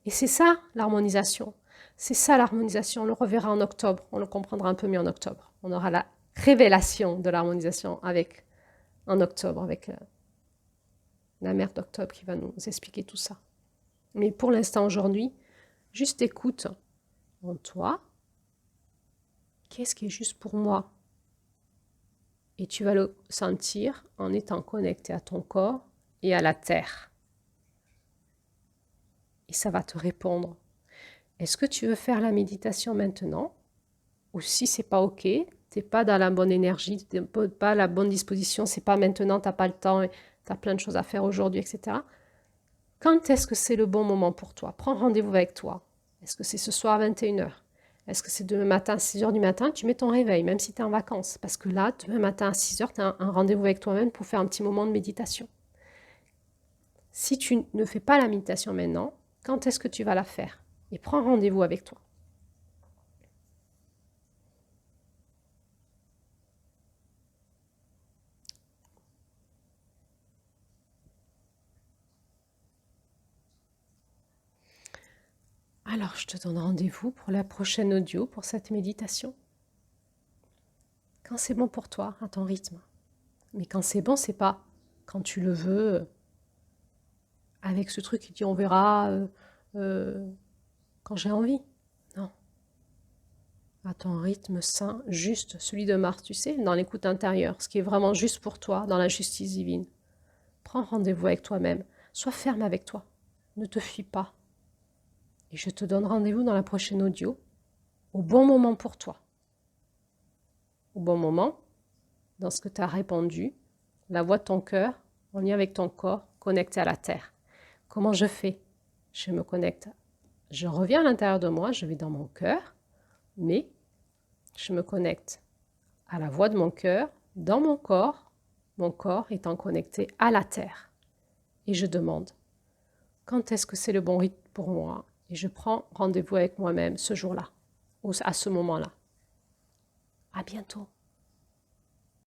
Et c'est ça, l'harmonisation. C'est ça, l'harmonisation. On le reverra en octobre. On le comprendra un peu mieux en octobre. On aura la révélation de l'harmonisation en octobre, avec la mère d'octobre qui va nous expliquer tout ça. Mais pour l'instant, aujourd'hui, juste écoute en toi. Qu'est-ce qui est juste pour moi? Et tu vas le sentir en étant connecté à ton corps et à la terre. Et ça va te répondre. Est-ce que tu veux faire la méditation maintenant? Ou si c'est pas ok, t'es pas dans la bonne énergie, t'es pas à la bonne disposition, c'est pas maintenant, t'as pas le temps, t'as plein de choses à faire aujourd'hui, etc. Quand est-ce que c'est le bon moment pour toi? Prends rendez-vous avec toi. Est-ce que c'est ce soir à 21h? Est-ce que c'est demain matin à 6h du matin? Tu mets ton réveil, même si tu es en vacances. Parce que là, demain matin à 6h, tu as un rendez-vous avec toi-même pour faire un petit moment de méditation. Si tu ne fais pas la méditation maintenant, quand est-ce que tu vas la faire? Et prends rendez-vous avec toi. Alors, je te donne rendez-vous pour la prochaine audio, pour cette méditation. Quand c'est bon pour toi, à ton rythme. Mais quand c'est bon, c'est pas quand tu le veux, avec ce truc qui dit on verra quand j'ai envie. Non. À ton rythme sain, juste, celui de Mars, tu sais, dans l'écoute intérieure, ce qui est vraiment juste pour toi, dans la justice divine. Prends rendez-vous avec toi-même. Sois ferme avec toi. Ne te fuis pas. Et je te donne rendez-vous dans la prochaine audio, au bon moment pour toi. Au bon moment, dans ce que tu as répondu, la voix de ton cœur, en lien avec ton corps, connecté à la terre. Comment je fais? Je me connecte. Je reviens à l'intérieur de moi, je vais dans mon cœur, mais je me connecte à la voix de mon cœur, dans mon corps étant connecté à la terre. Et je demande, quand est-ce que c'est le bon rythme pour moi? Et je prends rendez-vous avec moi-même ce jour-là, ou à ce moment-là. À bientôt.